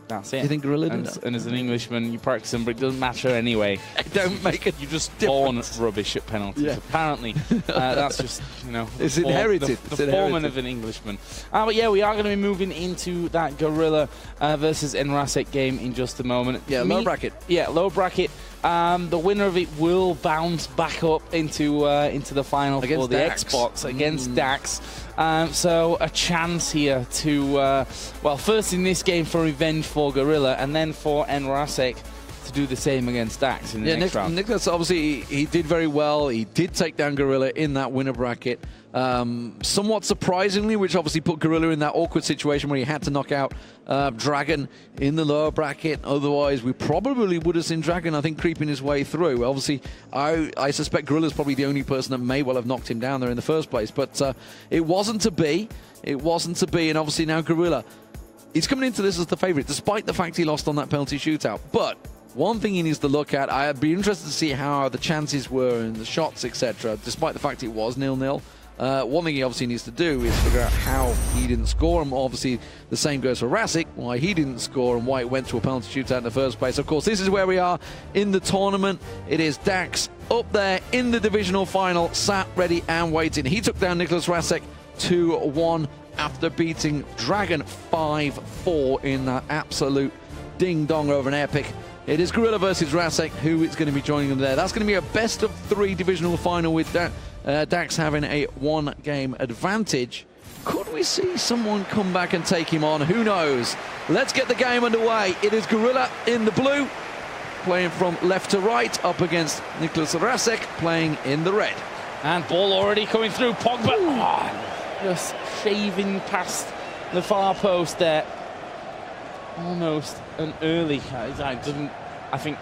That's it. You think Gorilla did that? And as an Englishman, you practice them, but it doesn't matter anyway. Don't make it. You just born rubbish at penalties. Yeah. Apparently, that's just it's inherited. The foreman of an Englishman. But yeah, we are going to be moving into that Gorilla versus Enrasic game in just a moment. Yeah, low bracket. Yeah, low bracket. The winner of it will bounce back up into the final against for the Dax. Xbox against Dax. So a chance here to, first in this game for revenge for Gorilla, and then for Enrasic to do the same against Dax in the next round. Nicholas, obviously, he did very well. He did take down Gorilla in that winner bracket. Somewhat surprisingly, which obviously put Gorilla in that awkward situation where he had to knock out Dragon in the lower bracket. Otherwise, we probably would have seen Dragon, I think, creeping his way through. Obviously, I suspect Gorilla's probably the only person that may well have knocked him down there in the first place. But it wasn't to be. It wasn't to be. And obviously now Gorilla, he's coming into this as the favourite, despite the fact he lost on that penalty shootout. But one thing he needs to look at, I'd be interested to see how the chances were and the shots, etc., despite the fact it was 0-0. One thing he obviously needs to do is figure out how he didn't score, and obviously the same goes for Rasic, why he didn't score and why it went to a penalty shootout in the first place. Of course, this is where we are in the tournament. It is Dax up there in the divisional final, sat ready and waiting. He took down Nicholas Rasic 2-1 after beating Dragon 5-4 in that absolute ding-dong over an epic. It is Gorilla versus Rasic, who is going to be joining them there. That's going to be a best-of-3 divisional final with Dax having a 1-game advantage. Could we see someone come back and take him on? Who knows? Let's get the game underway. It is Gorilla in the blue, playing from left to right, up against Nicholas Rasic, playing in the red. And ball already coming through. Pogba just shaving past the far post there. Almost an early. I think